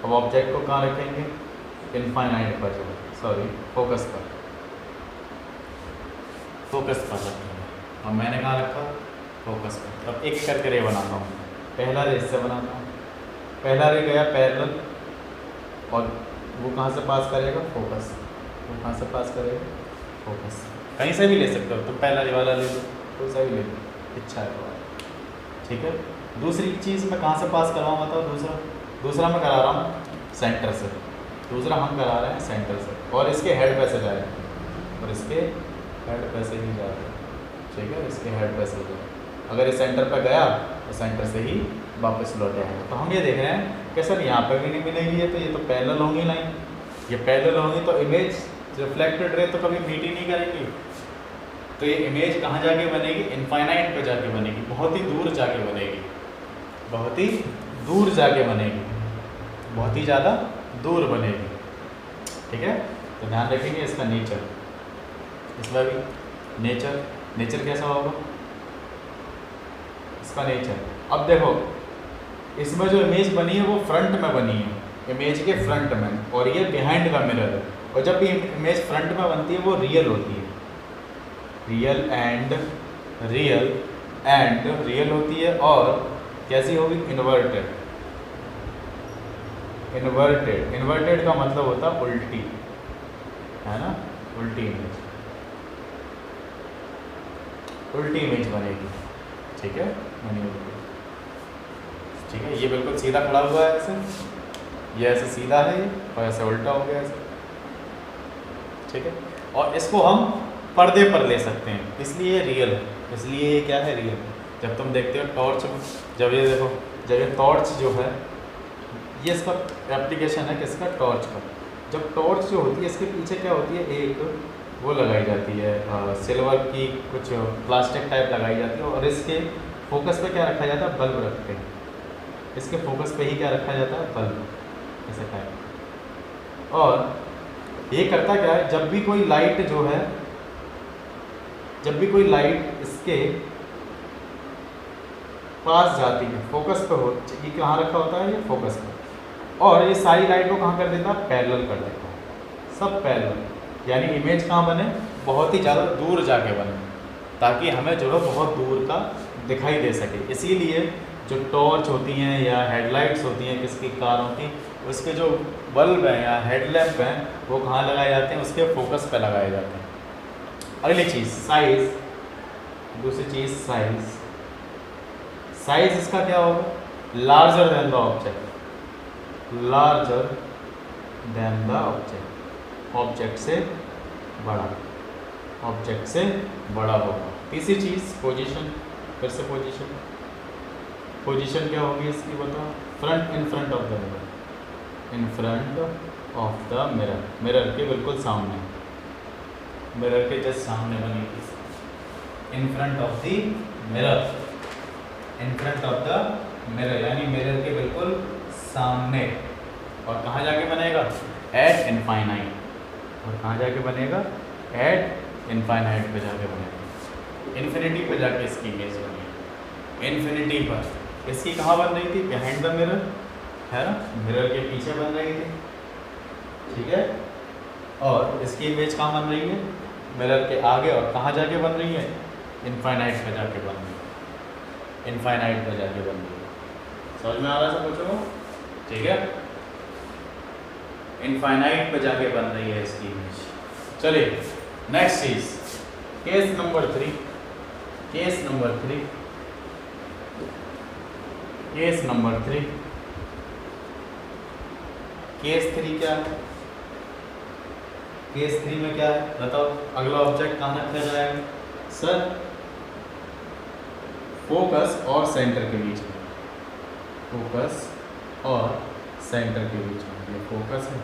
Speaker 1: अब ऑब्जेक्ट को कहाँ रखेंगे, इनफाइनाइट पर, फोकस पर रखेंगे। अब मैंने कहाँ रखा, फोकस पर। अब एक करके रे बनाता हूँ, पहला रे इससे बनाता हूँ, पहला रे गया पैरेलल, और वो कहाँ से पास करेगा, फोकस, फोकस। कहीं से भी ले सकते हो, तो पहला रे वाला ले लो, कोई सा भी ले लो, इच्छा है तो। ठीक है, दूसरी चीज़ मैं कहाँ से पास करवाऊँ बताओ, दूसरा मैं करा रहा हूँ सेंटर से, और इसके हेड पे से जाए, और इसके हेड पे से ही जा रहा है। ठीक है, इसके हेड पे से जाए, अगर ये सेंटर पे गया तो सेंटर से ही वापस लौट आएगा। तो हम ये देख रहे हैं कि सर यहाँ पे भी नहीं मिलेगी, ये तो पैरेलल होंगी लाइन, ये पैरेलल होंगी तो इमेज रिफ्लेक्टेड रे तो कभी मीट ही नहीं करेंगी। तो ये इमेज कहाँ जाके बनेगी, इनफाइनाइट पे जाके बनेगी, बहुत ही दूर जाके बनेगी, बहुत ही ज़्यादा दूर बनेगी। ठीक है, तो ध्यान रखेंगे इसका नेचर, इसका भी नेचर कैसा होगा, इसका नेचर। अब देखो इसमें जो इमेज बनी है वो फ्रंट में बनी है, इमेज के फ्रंट में, और ये बिहाइंड द मिरर है। और जब भी इमेज फ्रंट में बनती है वो रियल होती है, रियल होती है, और कैसी होगी, इन्वर्टेड का मतलब होता है उल्टी, है ना, उल्टी इमेज बनेगी। ठीक है, ठीक है, ये बिल्कुल सीधा खड़ा हुआ है ऐसे, ये ऐसे सीधा है, और ऐसे उल्टा हो गया ऐसे। ठीक है, और इसको हम पर्दे पर ले सकते हैं, इसलिए रियल है, इसलिए ये क्या है, रियल। जब तुम देखते हो टॉर्च, जब ये देखो, जब ये टॉर्च जो है, ये इसका एप्लीकेशन है किसका, टॉर्च का। जब टॉर्च जो होती है इसके पीछे क्या होती है, एक वो लगाई जाती है, सिल्वर की कुछ प्लास्टिक टाइप लगाई जाती है, और इसके फोकस पे क्या रखा जाता है, बल्ब रखते हैं। इसके फोकस पे ही क्या रखा जाता है, बल्ब, ऐसे टाइप। और ये करता क्या है, जब भी कोई लाइट जो है, जब भी कोई लाइट इसके पास जाती है, फोकस पे हो, ये कहाँ रखा होता है, ये फोकस पे, और ये सारी लाइट को कहाँ कर देता है, पैरेलल कर देता है, सब पैरेलल, यानी इमेज कहाँ बने, बहुत ही ज़्यादा दूर जाके बने, ताकि हमें जो है बहुत दूर का दिखाई दे सके। इसीलिए जो टॉर्च होती हैं या हेडलाइट्स होती हैं किसकी, कारों की, उसके जो बल्ब हैं या हेडलैम्प हैं, वो कहाँ लगाए जाते हैं, उसके फोकस पे लगाए जाते हैं। अगली चीज़ साइज़, दूसरी चीज़ साइज़। साइज़ इसका क्या होगा, larger than the object, larger than the object, object से बड़ा, ऑब्जेक्ट से बड़ा होगा। तीसरी चीज़ पोजीशन, फिर से पोजीशन, पोजीशन क्या होगी इसकी बताओ, front, in front of the mirror, in front of the mirror, mirror के बिल्कुल सामने, मिरर के जस्ट सामने बनेगी, in front of the mirror, in front of the mirror, यानी मिरर के बिल्कुल सामने। और कहाँ जाके बनेगा, एट इनफाइनाइट, और कहाँ जाके बनेगा, एट इनफाइनाइट पे जाके बनेगा, इन्फिनिटी पे जाके इसकी इमेज बनेगी, इन्फिनिटी पर। इसकी कहाँ बन रही थी, बिहाइंड द मिरर, है ना, मिरर के पीछे बन रही थी, ठीक है। और इसकी इमेज कहाँ बन रही है, मिरर के आगे, और कहाँ जाके बन रही है, इनफाइनाइट पे जाके बन रही है, इनफाइनाइट पे जाके बन रही है। समझ में आ रहा है सब बच्चों, ठीक है, इनफाइनाइट पे जाके बन रही है इसकी इमेज। चलिए नेक्स्ट चीज, case number 3, case number 3, case number 3, case 3 क्या है, केस 3 में क्या है बताओ, अगला ऑब्जेक्ट कहाँ रखा जाएगा, सर फोकस और सेंटर के बीच में, फोकस और सेंटर के बीच में, ये फोकस है,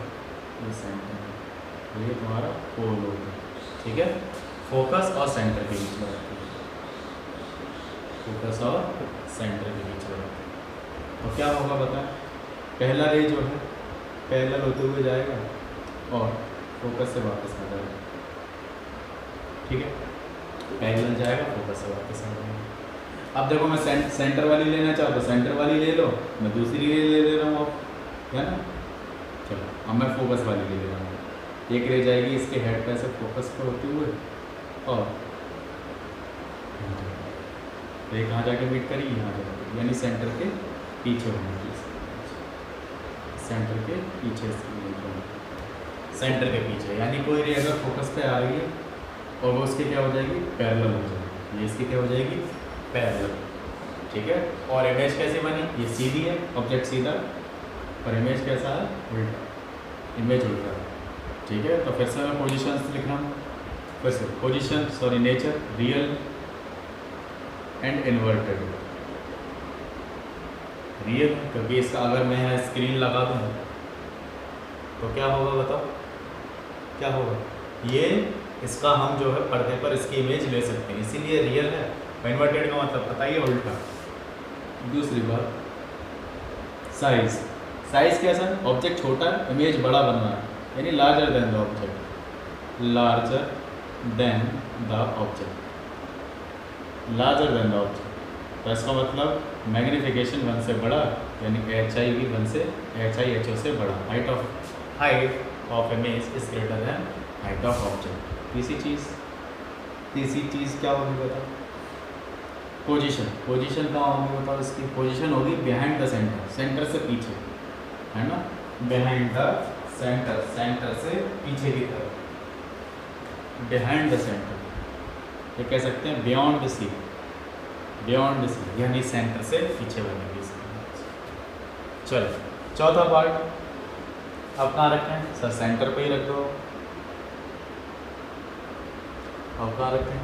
Speaker 1: ये सेंटर है, ये तुम्हारा पोल होगा, ठीक है, फोकस और सेंटर के बीच में रखते हैं, फोकस और सेंटर के बीच में रखते हैं। तो क्या होगा बताएं, पहला रे जो है पैरेलल होते हुए जाएगा और फोकस से वापस आ जाएगा, ठीक है, पैरेलल जाएगा, फोकस से वापस आ जाएगा। अब देखो मैं सेंटर वाली लेना चाहूँ तो सेंटर वाली ले लो, मैं दूसरी ले रहा हूँ, है ना। चलो अब मैं फोकस वाली ले रहा हूँ, एक रह जाएगी इसके हेड पे से फोकस पे होते हुए, और ये कहाँ जाके मीट करेगी, यहाँ जाके, यानी सेंटर के पीछे होने की, सेंटर के पीछे, सेंटर के पीछे, यानी कोई रे अगर फोकस पे आ रही है और वो उसके क्या हो जाएगी, पैरेलल हो जाएगी, ये इसकी क्या हो जाएगी, पैरेलल, ठीक है। और इमेज कैसी बनी, ये सीधी है, ऑब्जेक्ट सीधा, और इमेज कैसा है, उल्टा, इमेज उल्टा, ठीक है। तो फिर से मैं पोजिशन लिख रहा हूँ, फिर से position, sorry nature, real and inverted, real, क्योंकि इसका अगर मैं स्क्रीन लगा दूँ तो क्या होगा बताओ, क्या होगा, ये इसका हम जो है पर्दे पर इसकी इमेज ले सकते हैं, इसीलिए रियल है। इन्वर्टेड का मतलब पता ही है, उल्टा। दूसरी बात साइज, साइज कैसा है, ऑब्जेक्ट छोटा है, इमेज बड़ा बन रहा है, यानी larger than the object, larger than the object, larger than the object. तो इसका मतलब मैग्नीफिकेशन 1 से बड़ा, यानी HI भी 1 से, HIHO से बड़ा, height of image is greater than height of object. तीसरी चीज़ क्या होगी बताओ, पोजीशन, पोजीशन कहाँ होगी बताओ, इसकी पोजीशन होगी बिहाइंड द सेंटर, सेंटर से पीछे, है ना, बिहाइंड द सेंटर, सेंटर से पीछे की तरफ, बिहाइंड द सेंटर, ये कह सकते हैं beyond the C, beyond the C, यानी सेंटर से पीछे बनेगी। चलो चौथा पार्ट अब कहाँ रखें सर, सेंटर पे ही रख दो, अब कहाँ रखें,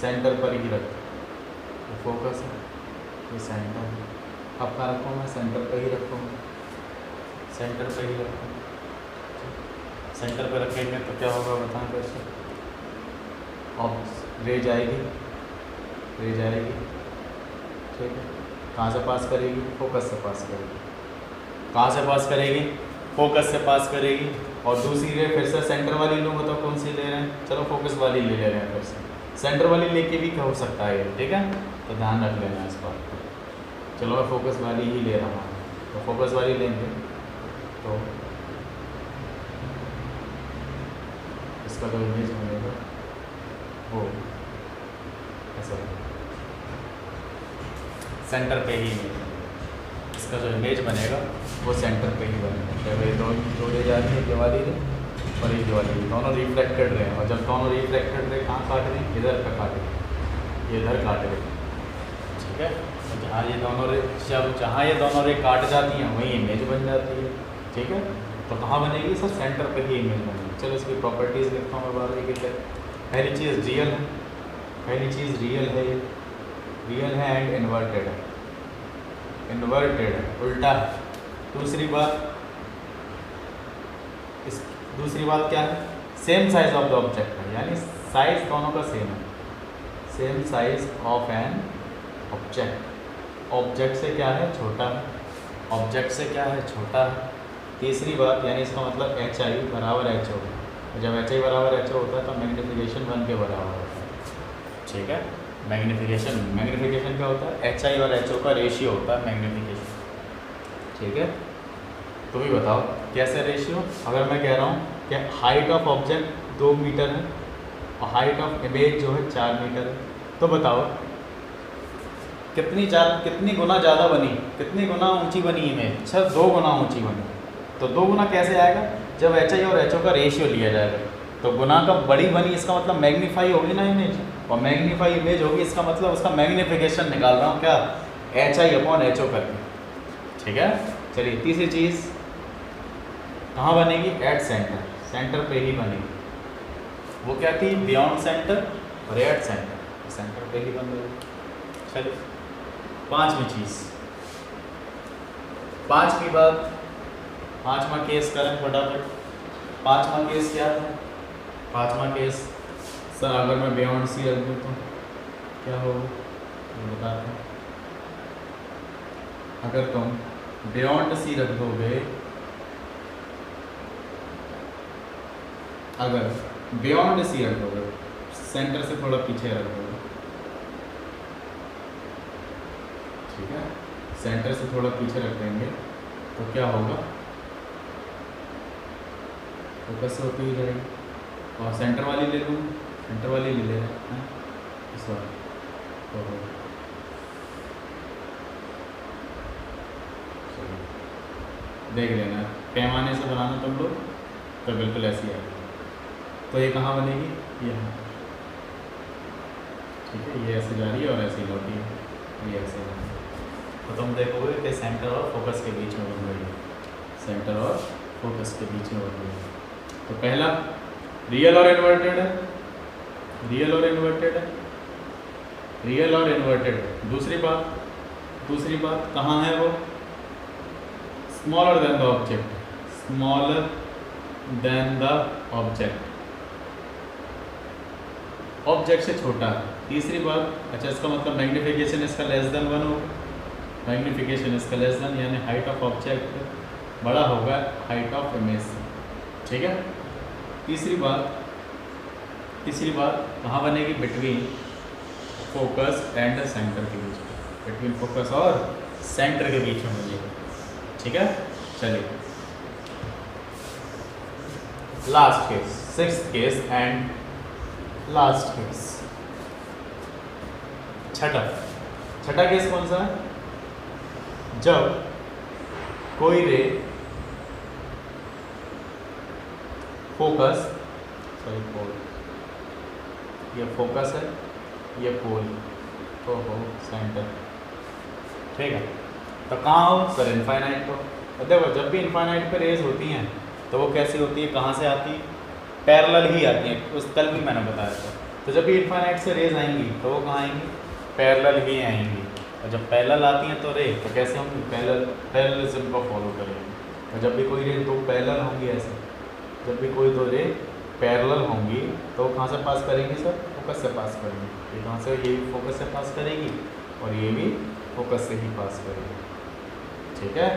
Speaker 1: सेंटर पर ही रख दो, ये फोकस है, ये सेंटर है, अब कहाँ रखूँ मैं, सेंटर पर ही रखूँगा, सेंटर पर ही रखूँगा, सेंटर पर रखेंगे तो क्या होगा बताएं कैसे, और रे जाएगी, रे जाएगी, ठीक है। कहाँ से पास करेगी? फोकस से पास करेगी। कहाँ से पास करेगी? फोकस से पास करेगी। और दूसरी रे फिर से सेंटर वाली लो, बताओ कौन सी ले रहे हैं? चलो फोकस वाली ले रहे हैं, फिर से सेंटर वाली लेके भी हो सकता है, ठीक है, तो ध्यान रख लेना इस बात को। चलो मैं फोकस वाली ही ले रहा हूँ, तो फोकस वाली लेंगे तो इसका जो इमेज बनेगा वो ऐसा सेंटर पे ही इमेज बनेगा। इसका जो इमेज बनेगा वो सेंटर पे ही बनेगा। जब ये दो ले जा रही है, ये वाली रे और ये वाली रे, दोनों रिफ्लेक्टेड रहे, और जब दोनों रिफ्लेक्टेड रहे कहाँ काट रहे हैं? इधर पे काट रहे हैं, ये इधर काट रहे हैं, ठीक है। तो जहाँ ये दोनों रे, जहाँ ये दोनों रे काट जाती हैं वहीं इमेज बन जाती है, ठीक है। तो कहाँ बनेगी? सर सेंटर पे ही इमेज बनेगी। चलो इसकी प्रॉपर्टीज़ लिखता हूँ मैं बार एक एक। पहली चीज़ रियल है, पहली चीज़ रियल है, ये रियल है एंड इन्वर्टेड है, इन्वर्टेड है, उल्टा है। दूसरी बात, इस दूसरी बात क्या है? Same size of the object है, यानी साइज दोनों का सेम है, same size of an object. Object से क्या है? छोटा है, ऑब्जेक्ट से क्या है? छोटा है। तीसरी बात, यानी इसका मतलब एच आई बराबर एच ओ है। जब एच आई बराबर एच ओ होता है तो मैग्नीफिकेशन 1 के बराबर होता है, ठीक है। मैग्नीफिकेशन क्या होता है? एच आई और एच ओ का रेशियो होता है मैग्नीफिकेशन, ठीक है। तो भी बताओ कैसे रेशियो? अगर मैं कह रहा हूँ कि हाइट ऑफ ऑब्जेक्ट 2 मीटर है और हाइट ऑफ इमेज जो है 4 मीटर है, तो बताओ कितनी गुना ज़्यादा बनी, कितनी गुना ऊंची बनी इमेज? सर 2 गुना ऊंची बनी। तो 2 गुना कैसे आएगा? जब एच आई और एच ओ का रेशियो लिया जाएगा, तो गुना का बड़ी बनी, इसका मतलब मैग्नीफाई होगी ना इमेज, और मैग्नीफाई इमेज होगी, इसका मतलब उसका मैग्नीफिकेशन निकाल रहा हूँ क्या? H I upon H O करके, ठीक है। चलिए तीसरी चीज़ कहाँ बनेगी? एट सेंटर, सेंटर पे ही बनेगी। वो क्या थी? बियॉन्ड सेंटर और एट सेंटर, सेंटर पे ही बन रही। चलिए पांचवी चीज़, पांचवी बात, पांचवा केस करें फटाफट। पांचवा केस क्या है? पांचवा केस सर अगर मैं बियॉन्ड सी रख दूँ तो क्या होगा? बताते हैं। अगर तुम बियॉन्ड सी रख दोगे, अगर बियॉन्ड सी रख दोगे, सेंटर से थोड़ा पीछे रख दोगे, ठीक है, सेंटर से थोड़ा पीछे रख देंगे तो क्या होगा? फोकस से होती ही रहेगी। और सेंटर वाली ले लूँ, सेंटर वाली ले रहे हैं इस बार, तो देख लेना, पैमाने से बनाना तुम लोग तो बिल्कुल ऐसी आएगी। तो ये कहाँ बनेगी? यहाँ, ठीक है। ये ऐसे जा रही है और ऐसे लौटी है, ये ऐसे जा रही है। तो तुम देखोगे कि सेंटर और फोकस के बीच में बन रही है, सेंटर और फोकस के बीच में बन रही है। तो पहला रियल और इन्वर्टेड है, रियल और इन्वर्टेड है, रियल और इन्वर्टेड है। दूसरी बात कहाँ है वो? Smaller than the object, smaller than the object, object से छोटा है। तीसरी बात, अच्छा इसका मतलब मैग्नीफिकेशन इसका लेस देन 1 होगा, मैग्नीफिकेशन इसका लेस देन, यानी हाइट ऑफ ऑब्जेक्ट बड़ा होगा हाइट ऑफ इमेज से, ठीक है। तीसरी बात कहाँ बनेगी? बिटवीन फोकस एंड सेंटर के बीच में, बिटवीन फोकस और सेंटर के बीच में बनेगी, ठीक है। चलिए last case, sixth case and last case, छठा केस कौन सा है? जब कोई रे फोकस, सॉरी पोल, ये फोकस है, ये पोल, तो हो सेंटर, ठीक है। तो कहाँ हो? सर इनफाइनाइट को। तो देखो जब भी इनफाइनाइट पे रेज होती हैं तो वो कैसी होती है, कहाँ से आती है? पैरेलल ही आती है, उस कल भी मैंने बताया था। तो जब भी इनफाइनाइट से रेज आएंगी तो वो कहाँ आएंगी? पैरेलल ही आएंगी। और जब पैरेलल आती हैं तो रे तो कैसे होंगी? पैरेललिज्म को फॉलो करेंगे। और जब भी कोई रे दो पैरेलल होंगी, ऐसे जब भी कोई दो रे पैरेलल होंगी तो कहाँ से पास करेंगी सर? फोकस से पास करेंगे। ये कहाँ से, ये भी फोकस से पास करेगी और ये भी फोकस से ही पास करेगी। ठीक है,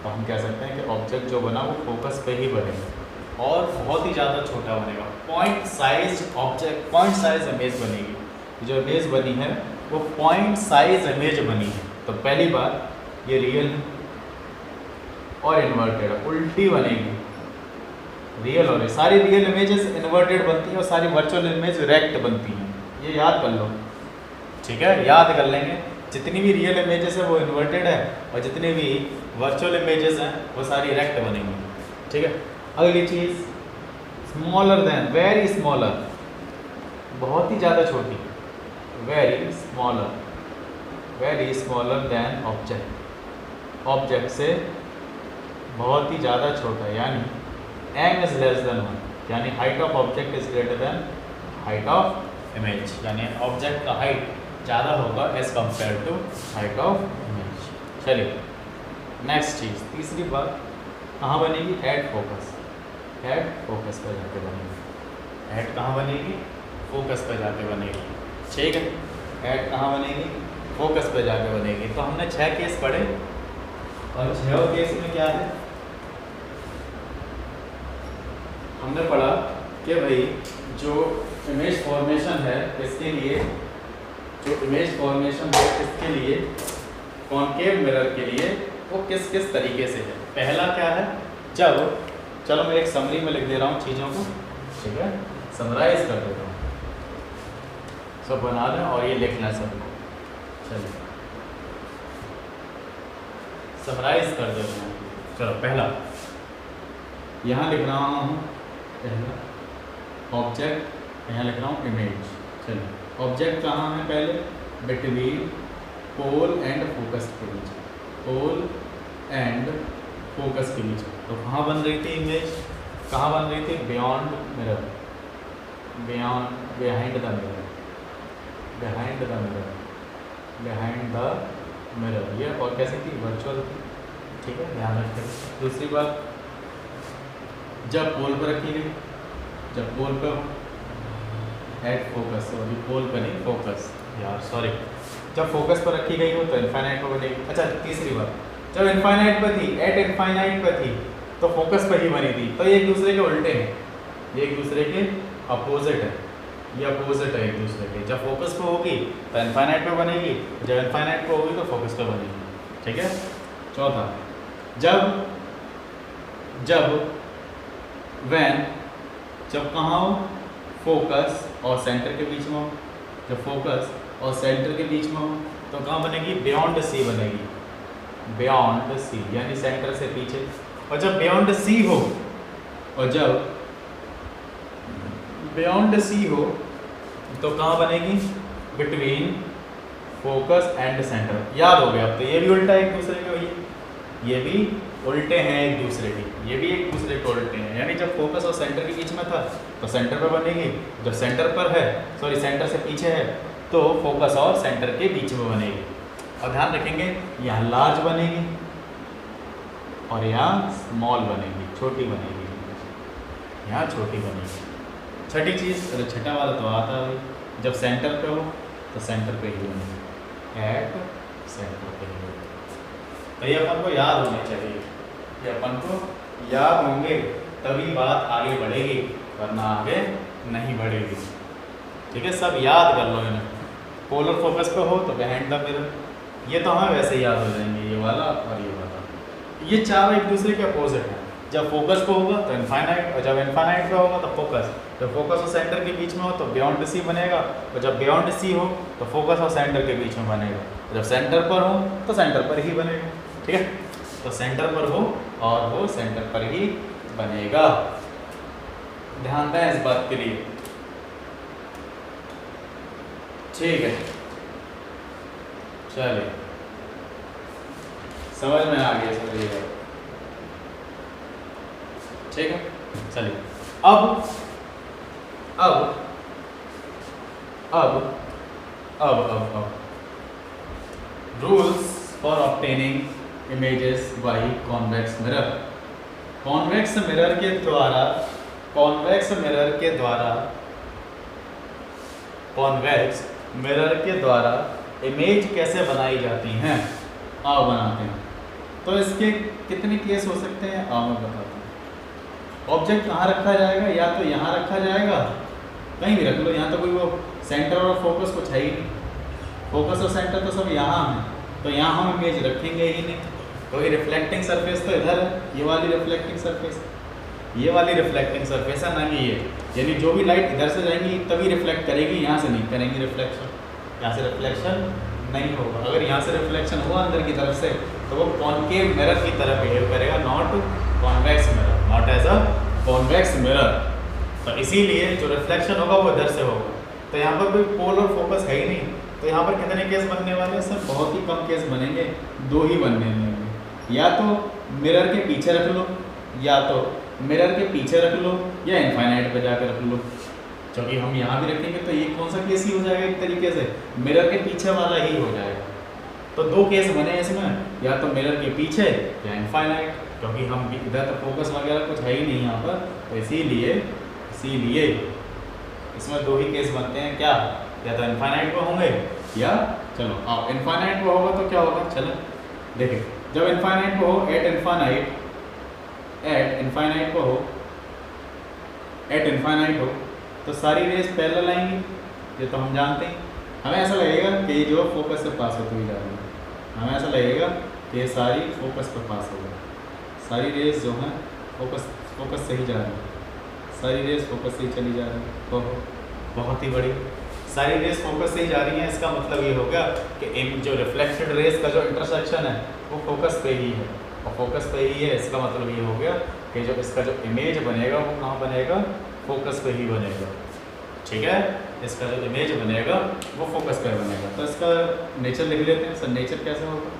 Speaker 1: तो हम कह सकते हैं कि ऑब्जेक्ट जो बना वो फोकस पे ही बनेगा और बहुत ही ज़्यादा छोटा बनेगा। Point size object, point size image बनेगी। जो इमेज बनी है वो पॉइंट साइज इमेज बनी है। तो पहली बात ये रियल है और इन्वर्टेड है, उल्टी बनेगी। रियल और सारी रियल इमेजेस इन्वर्टेड बनती हैं और सारी वर्चुअल इमेज रेक्ट बनती हैं। ये याद कर लो, ठीक है, याद कर लेंगे। जितनी भी रियल इमेजेस है वो इन्वर्टेड है और जितनी भी वर्चुअल इमेजेस हैं वो सारी रेक्ट बनेंगी। ठीक है, अगली चीज़ स्मॉलर देन, वेरी स्मॉलर, बहुत ही ज़्यादा छोटी, very smaller than object, object से बहुत ही ज़्यादा छोटा, यानी m इज लेस देन 1, यानी height of object is greater than height of image, यानी ऑब्जेक्ट का हाइट ज़्यादा होगा as compare to height of image. चलिए नेक्स्ट चीज़, तीसरी बात कहाँ बनेगी, हेड फोकस। हेड फोकस पर जाके बनेगी। हेड कहाँ बनेगी, फोकस पर जाके बनेगी। ठीक है, हेड कहाँ बनेगी, फोकस पर जाके बनेगी। तो हमने 6 केस पढ़े और 6 केस में क्या है, हमने पढ़ा कि भाई जो इमेज फॉर्मेशन है इसके लिए, जो इमेज फॉर्मेशन है इसके लिए कॉनकेव मिरर के लिए वो किस किस तरीके से है। पहला क्या है, जब, चलो मैं एक समरी में लिख दे रहा हूँ चीज़ों को, ठीक है, समराइज कर देता हूँ, सब बना दें और ये लिखना है सबको। चलिए समराइज कर देते हैं। चलो पहला यहाँ लिख रहा हूँ, पहला ऑब्जेक्ट, यहाँ लिख रहा हूँ इमेज। चलिए ऑब्जेक्ट कहाँ है, पहले बिटवीन पोल एंड फोकस के बीच, पोल एंड फोकस के बीच। तो कहाँ बन रही थी इमेज, कहाँ बन रही थी, beyond mirror, beyond, behind the mirror, behind the mirror, behind the mirror. ये और कैसी थी, वर्चुअल थी। ठीक है, ध्यान रखें। दूसरी बात, जब पोल पर रखी गई, जब पोल पर हेड फोकस, सॉरी पोल पर नहीं, फोकस यार सॉरी, जब फोकस पर रखी गई हो तो इनफाइनाइट पर बनेगी। अच्छा तीसरी बात, जब इनफाइनाइट पर थी, एट इनफाइनाइट पर थी तो फोकस पर ही बनी थी। तो ये एक दूसरे के उल्टे हैं, ये एक दूसरे के अपोजिट है, ये अपोजिट है एक दूसरे के। जब फोकस पर होगी तो इनफाइनाइट पर बनेगी, जब इनफाइनाइट पर होगी तो फोकस पर बनेगी। ठीक है, चौथा, जब व्हेन, जब कहाँ हो, फोकस और सेंटर के बीच में हो, जब फोकस और सेंटर के बीच में हो तो कहाँ बनेगी, बियॉन्ड सी बनेगी, बियॉन्ड सी, यानी सेंटर से पीछे। और जब बियॉन्ड सी हो, और जब बियॉन्ड सी हो तो कहाँ बनेगी, बिटवीन फोकस एंड सेंटर। याद हो गया अब तो, ये भी उल्टा है एक दूसरे के, ये भी उल्टे हैं एक दूसरे के, ये भी एक दूसरे के उल्टे हैं। यानी जब फोकस और सेंटर के बीच में था तो सेंटर पर बनेगी, जब सेंटर पर है, सॉरी सेंटर से पीछे है तो फोकस और सेंटर के बीच में बनेगी। और ध्यान रखेंगे यहाँ लार्ज बनेगी और यहाँ स्मॉल बनेगी, छोटी बनेगी, यहाँ छोटी बनेगी। छठी चीज़, अरे छठा वाला तो आता है, जब सेंटर पे हो तो सेंटर पे ही बनेगी, एट सेंटर पे ही बनेगी। तो ये अपन को याद होने चाहिए, ये अपन को याद होंगे तभी बात आगे बढ़ेगी, वरना आगे नहीं बढ़ेगी। ठीक है, सब याद कर लो इन्हें। पोलर फोकस पे हो तो बिहाइंड द मिरर, ये तो हमें वैसे याद हो जाएंगे, ये वाला और ये वाला। ये चारों एक दूसरे के अपोजिट हैं। जब फोकस पे होगा तो इनफाइनाइट, और जब इनफाइनाइट पे होगा तो फोकस। जब फोकस और सेंटर के बीच में हो तो बियॉन्ड सी बनेगा, और जब बियॉन्ड सी हो तो फोकस और सेंटर के बीच में बनेगा। जब सेंटर पर हो तो सेंटर पर ही बनेगा। ठीक है, तो सेंटर पर हो और वो सेंटर पर ही बनेगा। ध्यान दें इस बात के लिए। ठीक है, चलिए समझ में आ गया, समझिएगा। ठीक है, चलिए अब rules for obtaining images by convex mirror. Convex mirror के द्वारा कॉन्वेक्स मिरर के द्वारा इमेज कैसे बनाई जाती हैं, आओ बनाते हैं। तो इसके कितने केस हो सकते हैं, आओ मैं बताता हूँ। ऑब्जेक्ट कहाँ रखा जाएगा, या तो यहाँ रखा जाएगा, कहीं भी रख लो, यहाँ तो कोई वो सेंटर और फोकस कुछ है ही नहीं, फोकस और सेंटर तो सब यहाँ है, तो यहाँ हम इमेज रखेंगे ही नहीं। तो ये रिफ्लेक्टिंग सरफेस तो इधर है, ये वाली रिफ्लेक्टिंग सरफेस, ये वाली रिफ्लेक्टिंग सरफेस है ना कि ये, यानी जो भी लाइट इधर से जाएंगी तभी रिफ्लेक्ट करेगी, यहाँ से नहीं करेंगी रिफ्लेक्शन, यहाँ से रिफ्लेक्शन नहीं होगा। अगर यहाँ से रिफ्लेक्शन हुआ अंदर की तरफ से तो वो कॉनकेव मिरर की तरह बिहेव करेगा, not convex mirror, not as a convex mirror. तो इसीलिए जो रिफ्लेक्शन होगा वो इधर से होगा। तो यहाँ पर कोई पोल और फोकस है ही नहीं, तो यहाँ पर कितने केस बनने वाले हैं सर, बहुत ही कम केस बनेंगे, दो ही बनने होंगे, या तो मिरर के पीछे रख लो, या तो मिरर के पीछे रख लो, या इनफाइनाइट पे जाकर रख लो। क्योंकि हम यहाँ भी रखेंगे तो ये कौन सा केस ही हो जाएगा, एक तरीके से मिरर के पीछे वाला ही हो जाएगा। तो दो केस बने इसमें, या तो मिरर के पीछे या इनफाइनाइट, क्योंकि हम इधर तो फोकस वगैरह कुछ है ही नहीं यहाँ पर, तो इसीलिए इसमें दो ही केस बनते हैं, क्या, या तो इनफाइनाइट पे होंगे, या चलो आओ इनफाइनाइट पे होगा तो क्या होगा, चलो देखिए, जब इनफाइनाइट पे हो, एट इनफाइनाइट हो तो सारी रेस पैरेलल आएंगी, ये तो हम जानते हैं। हमें ऐसा लगेगा कि ये जो फोकस से पास होती हुई जा रही है, हमें ऐसा लगेगा कि ये सारी फोकस पर पास हो गई, सारी रेस जो है फोकस से ही जा रही है, सारी रेस फोकस से ही चली जा रही है, बहुत ही बड़ी, सारी रेस फोकस से ही जा रही है। इसका मतलब ये हो गया कि इन जो रिफ्लेक्टेड रेस का जो इंटरसेक्शन है वो फोकस पे ही है, और फोकस पे ही है, इसका मतलब ये हो गया कि जो इसका जो इमेज बनेगा वो कहाँ बनेगा, फोकस पे ही बनेगा, ठीक है। इसका जो इमेज बनेगा वो फोकस पे बनेगा। तो इसका नेचर लिख लेते हैं। सर नेचर कैसे होगा,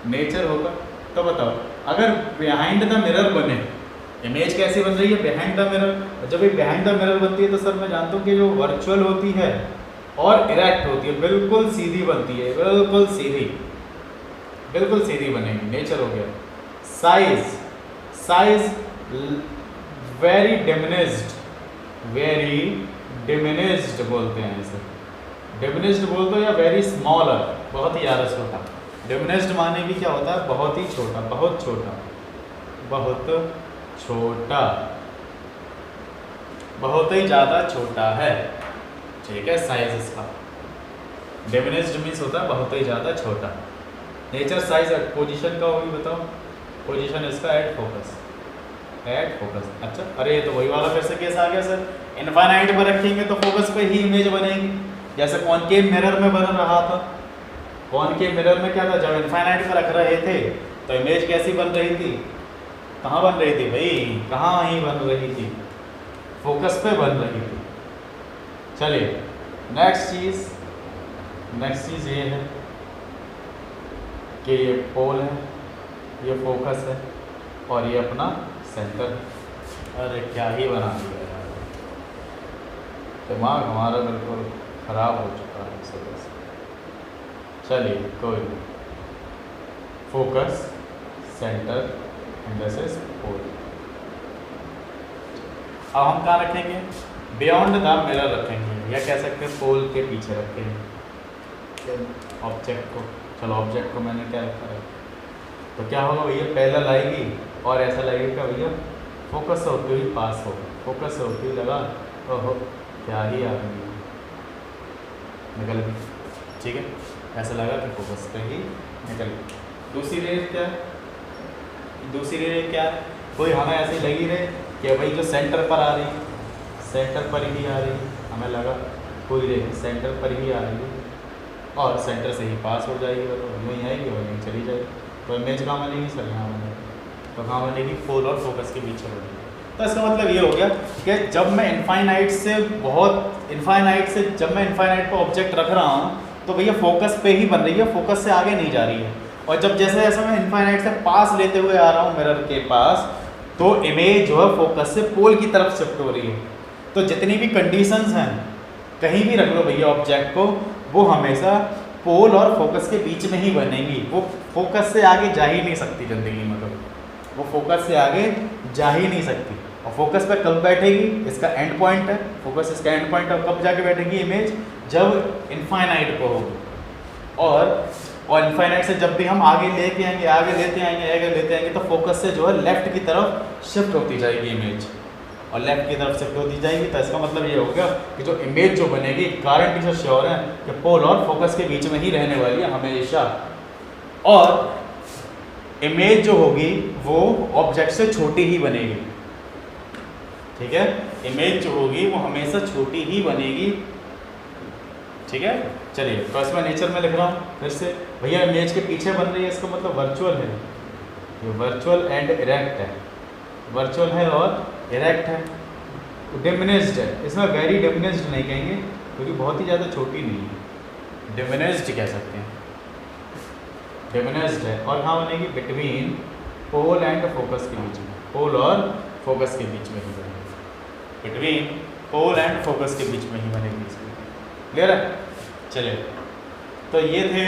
Speaker 1: नेचर होगा तो बताओ, अगर बिहाइंड द मिरर बने, इमेज कैसी बन रही है, बिहाइंड द मिरर। जब ये बिहाइंड द मिरर बनती है तो सर मैं जानता हूँ कि जो वर्चुअल होती है और इरेक्ट होती है, बिल्कुल सीधी बनती है, बिल्कुल सीधी बनेगी, नेचर हो गया। साइज वेरी डिमिनिश्ड बोलते हैं इसे, डिमिनिश्ड बोलते हो, या वेरी स्मॉलर, बहुत ही ज़्यादा छोटा। डिमिनिश्ड माने भी क्या होता है, बहुत ही छोटा, बहुत छोटा, बहुत ही ज़्यादा छोटा है, ठीक है। साइज इसका डिमिनिश्ड मीन्स होता है बहुत ही ज़्यादा छोटा। नेचर साइज एट पोजीशन का होगी, बताओ पोजीशन इसका एट फोकस। अच्छा, अरे ये तो वही वाला फिर से केस आ गया सर, इनफाइनाइट पर रखेंगे तो फोकस पे ही इमेज बनेगी, जैसे कॉनकेव मिरर में बन रहा था। कॉनकेव मिरर में क्या था, जब इनफाइनाइट पर रख रहे थे तो इमेज कैसी बन रही थी, कहाँ बन रही थी भाई, कहाँ ही बन रही थी, फोकस पे बन रही थी। चलिए नेक्स्ट चीज़ ये है कि ये पोल है, ये फोकस है, और ये अपना सेंटर। अरे क्या ही बना दिया यार, दिमाग हमारा बिल्कुल ख़राब हो चुका है इस वजह से। चलिए कोई नहीं, focus, centre and this is pole. अब हम कहाँ रखेंगे, बियॉन्ड द मिरर रखेंगे, या कह सकते हैं पोल के पीछे रखेंगे ऑब्जेक्ट को। चलो ऑब्जेक्ट को मैंने क्या रखा है, तो क्या होगा भैया, पैरेलल आएगी और ऐसा लगेगा भैया फोकस से होते हुई पास हो, फोकस से होते हुई लगा, ओहो क्या ही आ गई, निकल गई, ठीक है, ऐसा लगा कि फोकस पे ही निकल गई। दूसरी रेस क्या है, कोई हमें ऐसी लगी रहे कि भाई जो सेंटर पर आ रही, सेंटर पर ही आ रही, हमें लगा कोई रेस सेंटर पर ही आ रही है और सेंटर से ही पास हो जाएगी, तो वहीं आएगी और यहीं चली जाएगी, तो इमेज कहाँ बनेगी सर, यहाँ बनेगी, तो कहाँ बनेगी, पोल और फोकस के बीच बनेगी। तो इसका मतलब ये हो गया कि जब मैं इनफाइनाइट पर ऑब्जेक्ट रख रहा हूँ तो भैया फोकस पे ही बन रही है, फोकस से आगे नहीं जा रही है। और जब जैसे जैसे मैं इनफाइनाइट से पास लेते हुए आ रहा हूँ मिरर के पास, तो इमेज जो है फोकस से पोल की तरफ शिफ्ट हो रही है। तो जितनी भी कंडीशंस हैं, कहीं भी रख लो भैया ऑब्जेक्ट को, वो हमेशा पोल और फोकस के बीच में ही बनेगी, वो फोकस से आगे जा ही नहीं सकती ज़िंदगी में, तो वो फोकस से आगे जा ही नहीं सकती। और फोकस पे कब बैठेगी, इसका एंड पॉइंट है, फोकस इसका एंड पॉइंट है, कब जाके बैठेगी इमेज, जब इनफाइनाइट पे होगी। और इनफाइनाइट से जब भी हम आगे लेते आएंगे तो फोकस से जो है लेफ्ट की तरफ शिफ्ट होती जाएगी इमेज, और लेफ्ट की तरफ शिफ्ट होती जाएगी। तो इसका मतलब ये हो गया कि जो इमेज जो बनेगी, गारंटी से श्योर है कि पोल और फोकस के बीच में ही रहने वाली है हमेशा। और इमेज जो होगी वो ऑब्जेक्ट से छोटी ही बनेगी, ठीक है, इमेज जो होगी वो हमेशा छोटी ही बनेगी, ठीक है। चलिए तो इसमें नेचर में लिख रहा हूँ फिर से, भैया इमेज के पीछे बन रही है, इसका मतलब वर्चुअल है, ये वर्चुअल एंड इरेक्ट है, वर्चुअल है और इरेक्ट है, डिमिनिश्ड है। इसमें वेरी डिमिनिश्ड नहीं कहेंगे क्योंकि बहुत ही ज़्यादा छोटी नहीं है, डिमिनिश्ड कह सकते हैं, डिमिनिश्ड है। और कहाँ बनेगी, बिटवीन पोल एंड फोकस के बीच में, पोल और फोकस के बीच में ही बनेगी, बिटवीन पोल एंड फोकस के बीच में ही बनेगी। क्लियर है। चलिए तो ये थे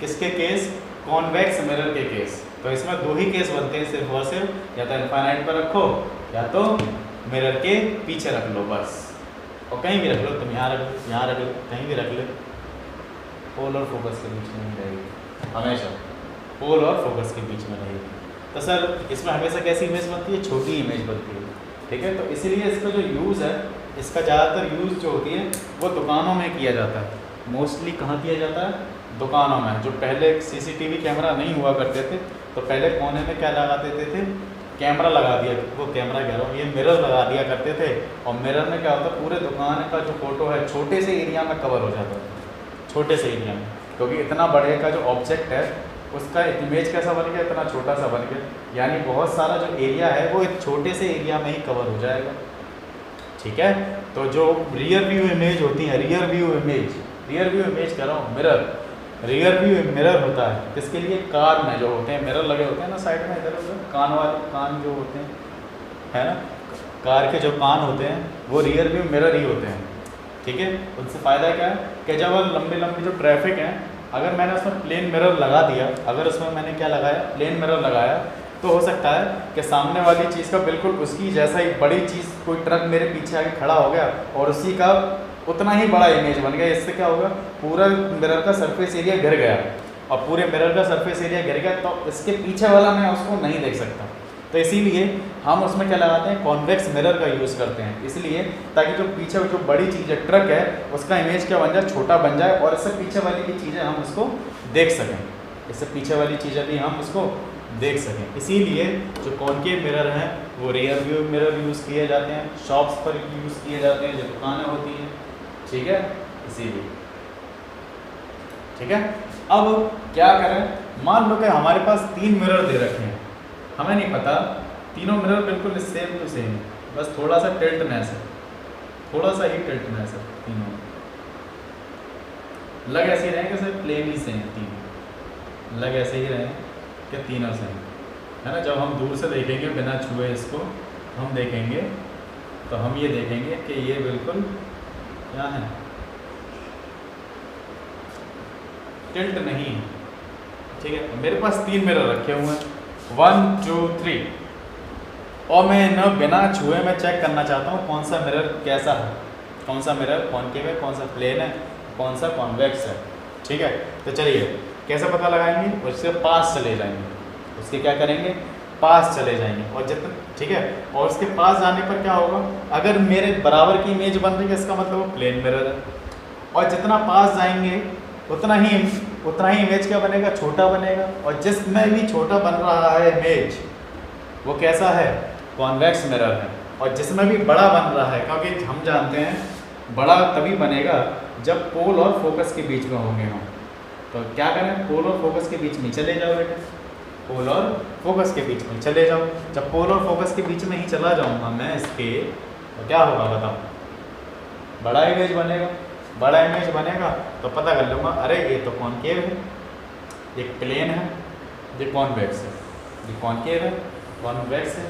Speaker 1: किसके केस, कॉन्वेक्स मिरर के केस। तो इसमें दो ही केस बनते हैं सिर्फ और सिर्फ, या तो इनफाइनाइट पर रखो या तो मिरर के पीछे रख लो बस, और कहीं भी रख लो, तुम यहाँ रख लो, यहाँ रख लो, कहीं भी रख लो, पोल और फोकस के बीच में नहीं रहेगी, हमेशा पोल और फोकस के बीच में रहेगी। तो सर इसमें हमेशा कैसी इमेज बनती है, छोटी इमेज बनती है, ठीक है। तो इसीलिए इसका जो यूज़ है, इसका ज़्यादातर यूज़ जो होती है वो दुकानों में किया जाता है, मोस्टली कहाँ किया जाता है, दुकानों में। जो पहले सीसीटीवी कैमरा नहीं हुआ करते थे तो पहले कोने में क्या लगा देते थे, कैमरा लगा दिया, वो कैमरा कह रहा हूँ, ये मिरर लगा दिया करते थे। और मिरर में क्या होता है, पूरे दुकान का जो फोटो है छोटे से एरिया में कवर हो जाता है, छोटे से एरिया में, क्योंकि इतना बड़े का जो ऑब्जेक्ट है उसका इमेज कैसा बन गया, इतना छोटा सा बन गया, यानी बहुत सारा जो एरिया है वो एक छोटे से एरिया में ही कवर हो जाएगा, ठीक है। तो जो रियर व्यू इमेज होती है, रियर व्यू इमेज कह रहा हूँ, मिरर, रियर व्यू मिरर होता है किसके लिए, कार में जो होते हैं मिरर लगे होते हैं ना साइड में, इधर उधर कान वाले, कान जो होते हैं, है ना, कार के जो कान होते हैं वो रियर व्यू मिरर ही होते हैं, ठीक है। उनसे फ़ायदा क्या है कि जब लंबी लंबी जो ट्रैफिक है, अगर मैंने उसमें प्लेन मिरर लगा दिया, अगर उसमें मैंने क्या लगाया, प्लेन मिरर लगाया, तो हो सकता है कि सामने वाली चीज़ का बिल्कुल उसकी जैसा ही बड़ी चीज़, कोई ट्रक मेरे पीछे आके खड़ा हो गया और उसी का उतना ही बड़ा इमेज बन गया। इससे क्या होगा, पूरा मिरर का सरफेस एरिया गिर गया, और पूरे मिरर का सरफेस एरिया गिर गया तो इसके पीछे वाला मैं उसको नहीं देख सकता। तो इसीलिए हम उसमें क्या लगाते हैं, कॉन्वेक्स मिरर का यूज़ करते हैं, इसलिए ताकि जो पीछे जो बड़ी चीज़ है, ट्रक है, उसका इमेज क्या बन जाए, छोटा बन जाए, और इससे पीछे वाली भी चीज़ें हम उसको देख सकें, इससे पीछे वाली चीज़ें भी हम उसको देख सकें। इसीलिए जो कॉनकेव मिरर हैं वो रियर व्यू मिरर यूज़ किए जाते हैं, शॉप्स पर यूज़ किए जाते हैं, जो दुकानें होती हैं, ठीक है, इसीलिए, ठीक है। अब क्या करें, मान लो कि हमारे पास 3 मिरर दे रखे हैं, हमें नहीं पता तीनों मिरर बिल्कुल सेम टू सेम, बस थोड़ा सा टिल्टनेस है, थोड़ा सा ही टिल्टनेस है, तीनों लग ऐसे ही रहे कि सिर्फ प्लेन ही से हैं, तीनों लग ऐसे ही रहे कि तीनों से है ना। जब हम दूर से देखेंगे बिना छुए इसको हम देखेंगे तो हम ये देखेंगे कि ये बिल्कुल क्या है, टिल्ट नहीं है, ठीक है। मेरे पास 3 मिरर रखे हुए हैं, 1 2 3, और मैं न बिना छुए मैं चेक करना चाहता हूँ कौन सा मिरर कैसा है, कौन सा मिरर कॉनकेव है, कौन सा प्लेन है, कौन सा कॉन्वेक्स है, ठीक है। तो चलिए कैसे पता लगाएंगे, उसके पास चले जाएंगे, उसके क्या करेंगे, पास चले जाएंगे, और जितना, ठीक है, और उसके पास जाने पर क्या होगा, अगर मेरे बराबर की इमेज बन रही है इसका मतलब वो प्लेन मिरर है, और जितना पास जाएंगे उतना ही इमेज क्या बनेगा, छोटा बनेगा, और जिसमें भी छोटा बन रहा है इमेज वो कैसा है, कॉन्वेक्स मिरर है। और जिसमें भी बड़ा बन रहा है, क्योंकि हम जानते हैं बड़ा तभी बनेगा जब पोल और फोकस के बीच में होंगे हम, तो क्या करें, पोल और फोकस के बीच में चले जाओ बेटे, पोल और फोकस के बीच में चले जाओ। जब पोल और फोकस के बीच में ही चला जाऊंगा मैं इसके, तो क्या होगा बताओ, बड़ा इमेज बनेगा, बड़ा इमेज बनेगा तो पता कर लूँगा, अरे ये तो कॉनकेव है, ये प्लेन है, ये कॉन्वेक्स है, ये कॉनकेव है, कॉन्वेक्स है,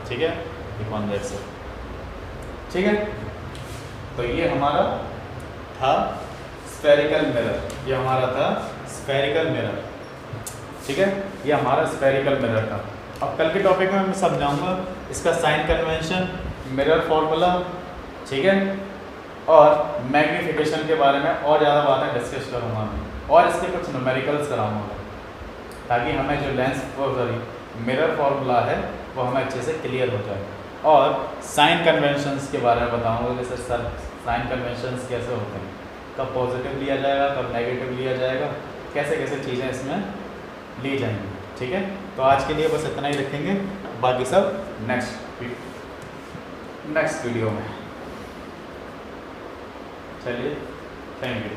Speaker 1: ठीक है, ये कॉन्वेक्स है, ठीक है। तो ये हमारा था स्फेरिकल मिरर, ये हमारा था स्फेरिकल मिरर, ठीक है, ये हमारा स्फेरिकल मिरर था। अब कल के टॉपिक में मैं समझाऊंगा इसका साइन कन्वेंशन, मिरर फॉर्मूला, ठीक है, और मैग्नीफिकेशन के बारे में और ज़्यादा बातें डिस्कस करूँगा मैं, और इसके कुछ न्यूमेरिकल्स कराऊँगा ताकि हमें जो लेंस मिरर फॉर्मूला है वो हमें अच्छे से क्लियर हो जाए। और साइन कन्वेंशंस के बारे में बताऊँगा, जैसे सर साइन कन्वेंशंस कैसे होते हैं, कब पॉजिटिव लिया जाएगा, कब नेगेटिव लिया जाएगा, कैसे कैसे चीज़ें इसमें ली जाएंगी, ठीक है। तो आज के लिए बस इतना ही रखेंगे, बाकी सब नेक्स्ट वीडियो में। चलिए, थैंक यू।